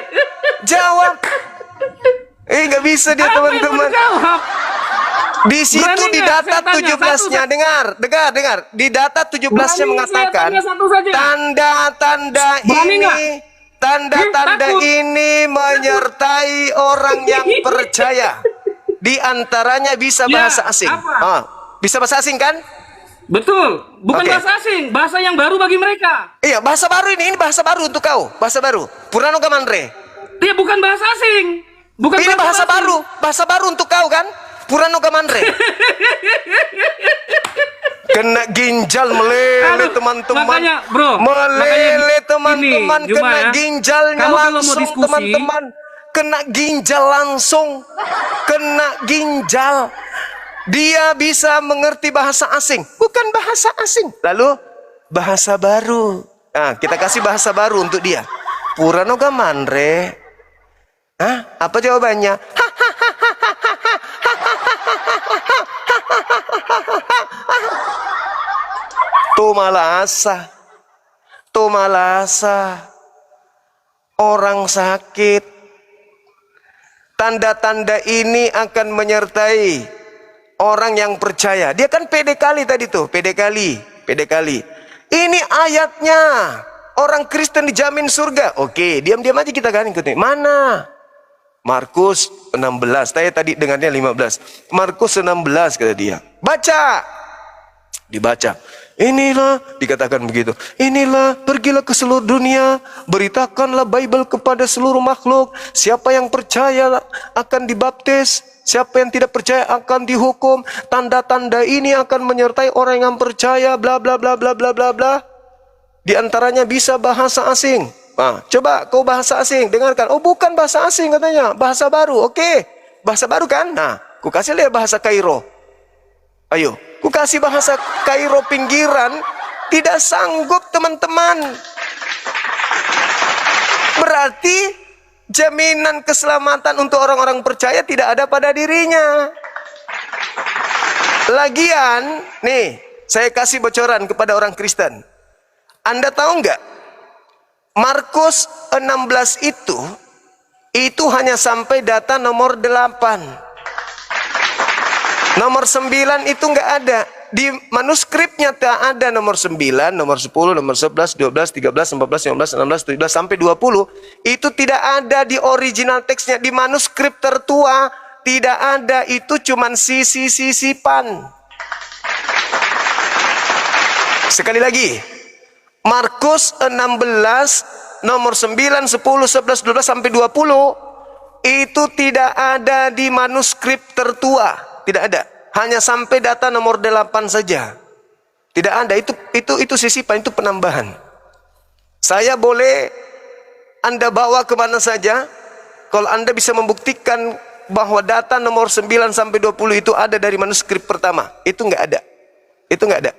jawab. Nggak bisa dia, Apa yang mau teman-teman. dijawab? Di situ Berani di nggak? data Saya tanya 17-nya, dengar. Di data 17-nya Berani mengatakan saya tanya satu saja. tanda-tanda Berani ini, nggak? tanda-tanda Takut. ini menyertai orang yang percaya. Di antaranya bisa Ya, bahasa asing. apa? Bisa bahasa asing kan? Betul, bukan Oke. bahasa asing, bahasa yang baru bagi mereka. Iya, bahasa baru ini bahasa baru untuk kau, bahasa baru. Purano Gamanre. Dia bukan bahasa asing. Bukan Ini bahasa asing. baru untuk kau kan? Purano Gamanre. Kena ginjal meleleh Aduh, teman-teman. makanya, bro, Meleleh makanya teman-teman, gini, Juma kena ya. ginjalnya Kamu kalau mau langsung diskusi- teman-teman. Kena ginjal langsung. Kena ginjal. Dia bisa mengerti bahasa asing, bukan bahasa asing. Lalu bahasa baru. Nah, kita kasih bahasa baru untuk dia. Purano Gamanre. Hah? Apa jawabannya? Tumalasa. Tumalasa. Orang sakit. Tanda-tanda ini akan menyertai orang yang percaya. Dia kan pede kali tadi tuh, pede kali. Ini ayatnya. Orang Kristen dijamin surga. Oke, diam-diam aja kita kan ikutin. Mana? Markus 16. Saya tadi dengarnya 15. Markus 16 kata dia. Baca. Dibaca. Inilah, dikatakan begitu. Inilah, pergilah ke seluruh dunia, beritakanlah Bible kepada seluruh makhluk. Siapa yang percaya akan dibaptis, siapa yang tidak percaya akan dihukum. Tanda-tanda ini akan menyertai orang yang percaya, bla bla bla bla bla bla bla. Di antaranya bisa bahasa asing. Nah, coba kau bahasa asing, dengarkan. Oh, bukan bahasa asing katanya, bahasa baru. Oke, bahasa baru kan? Nah, ku kasih lihat bahasa Kairo. Ayo, ku kasih bahasa Kairo pinggiran, tidak sanggup teman-teman. Berarti jaminan keselamatan untuk orang-orang percaya tidak ada pada dirinya. Lagian, nih, saya kasih bocoran kepada orang Kristen. Anda tahu nggak? Markus 16 itu hanya sampai data nomor 8. Nomor 9 itu nggak ada. Di manuskripnya tak ada nomor 9, nomor 10, nomor 11, 12, 13, 14, 15, 16, 17, sampai 20. Itu tidak ada di original teksnya. Di manuskrip tertua tidak ada. Itu cuman sisi-sisipan. Sekali lagi. Markus 16, nomor 9, 10, 11, 12, sampai 20. Itu tidak ada di manuskrip tertua. Tidak ada, hanya sampai data nomor 8 saja. Tidak ada, itu sisipan, itu penambahan. Saya boleh Anda bawa kemana saja, kalau Anda bisa membuktikan bahwa data nomor 9 sampai 20 itu ada dari manuskrip pertama. Itu nggak ada. Itu nggak ada.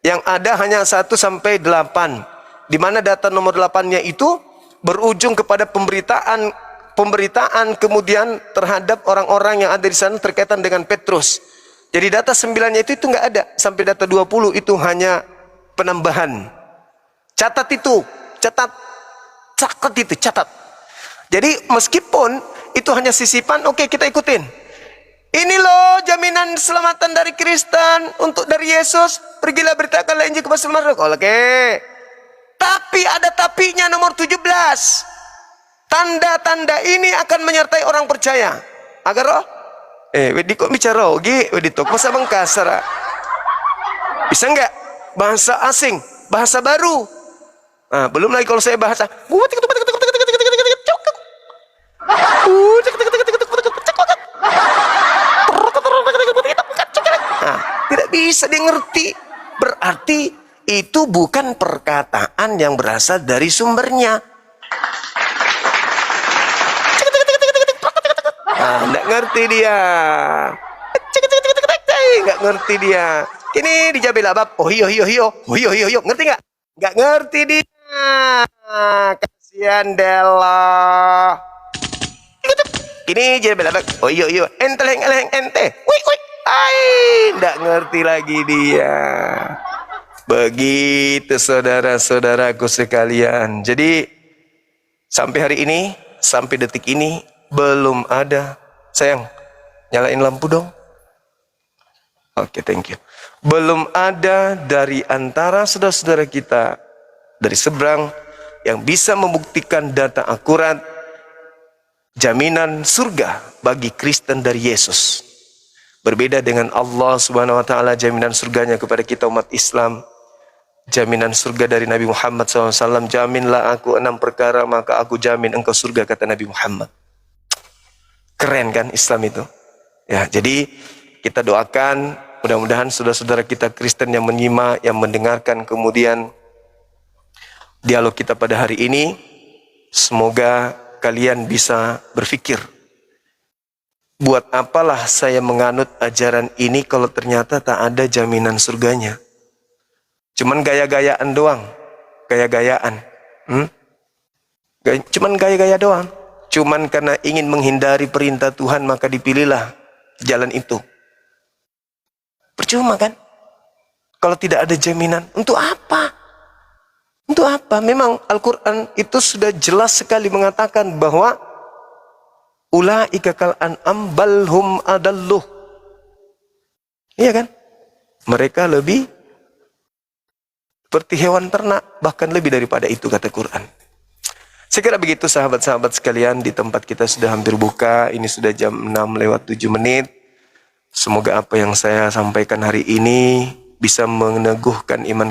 Yang ada hanya 1 sampai 8. Di mana data nomor 8-nya itu berujung kepada pemberitaan kemudian terhadap orang-orang yang ada di sana terkaitan dengan Petrus. Jadi data 9-nya itu nggak ada. Sampai data 20 itu hanya penambahan. Catat itu. Catat. Jadi meskipun itu hanya sisipan, oke, kita ikutin. Ini loh jaminan keselamatan dari Kristen, dari Yesus. Pergilah beritakanlah Injil kepada semua makhluk. Oke. Tapi ada tapinya nomor 17. Tanda-tanda ini akan menyertai orang percaya. Agar roh? Wedi kok bicara oge, wedi tok masa bangkasara. Bisa enggak? Bahasa asing, bahasa baru. Nah, belum lagi kalau saya bahasa. Nah, tidak bisa dia ngerti. Berarti itu bukan perkataan yang berasal dari sumbernya. Nggak ngerti dia. Nggak ngerti dia. Ini dijawab abab. Oh hiyo. Ngerti nggak? Nggak ngerti dia. Kasihan Della. Ini jawab abab. Oh hiyo. Ente ente. Wih. Nggak ngerti lagi dia. Begitu saudara-saudaraku sekalian. Jadi sampai hari ini, sampai detik ini belum ada. Sayang, nyalain lampu dong. Oke, thank you. Belum ada dari antara saudara-saudara kita dari seberang yang bisa membuktikan data akurat jaminan surga bagi Kristen dari Yesus. Berbeda dengan Allah Subhanahu wa taala, jaminan surganya kepada kita umat Islam. Jaminan surga dari Nabi Muhammad SAW, jaminlah aku 6 perkara maka aku jamin engkau surga, kata Nabi Muhammad. Keren kan Islam itu? Ya, jadi kita doakan mudah-mudahan saudara-saudara kita Kristen yang menyimak, yang mendengarkan kemudian dialog kita pada hari ini, semoga kalian bisa berpikir, buat apalah saya menganut ajaran ini kalau ternyata tak ada jaminan surganya? Cuman gaya-gayaan doang, gaya-gayaan. Cuman gaya-gaya doang. Cuman karena ingin menghindari perintah Tuhan maka dipilihlah jalan itu. Percuma kan? Kalau tidak ada jaminan, untuk apa? Untuk apa? Memang Al-Quran itu sudah jelas sekali mengatakan bahwa ulaika kal an'am bal hum adalluh. Iya kan? Mereka lebih seperti hewan ternak, bahkan lebih daripada itu, kata Quran. Saya kira begitu sahabat-sahabat sekalian, di tempat kita sudah hampir buka, ini sudah jam 6 lewat 7 menit. Semoga apa yang saya sampaikan hari ini bisa meneguhkan iman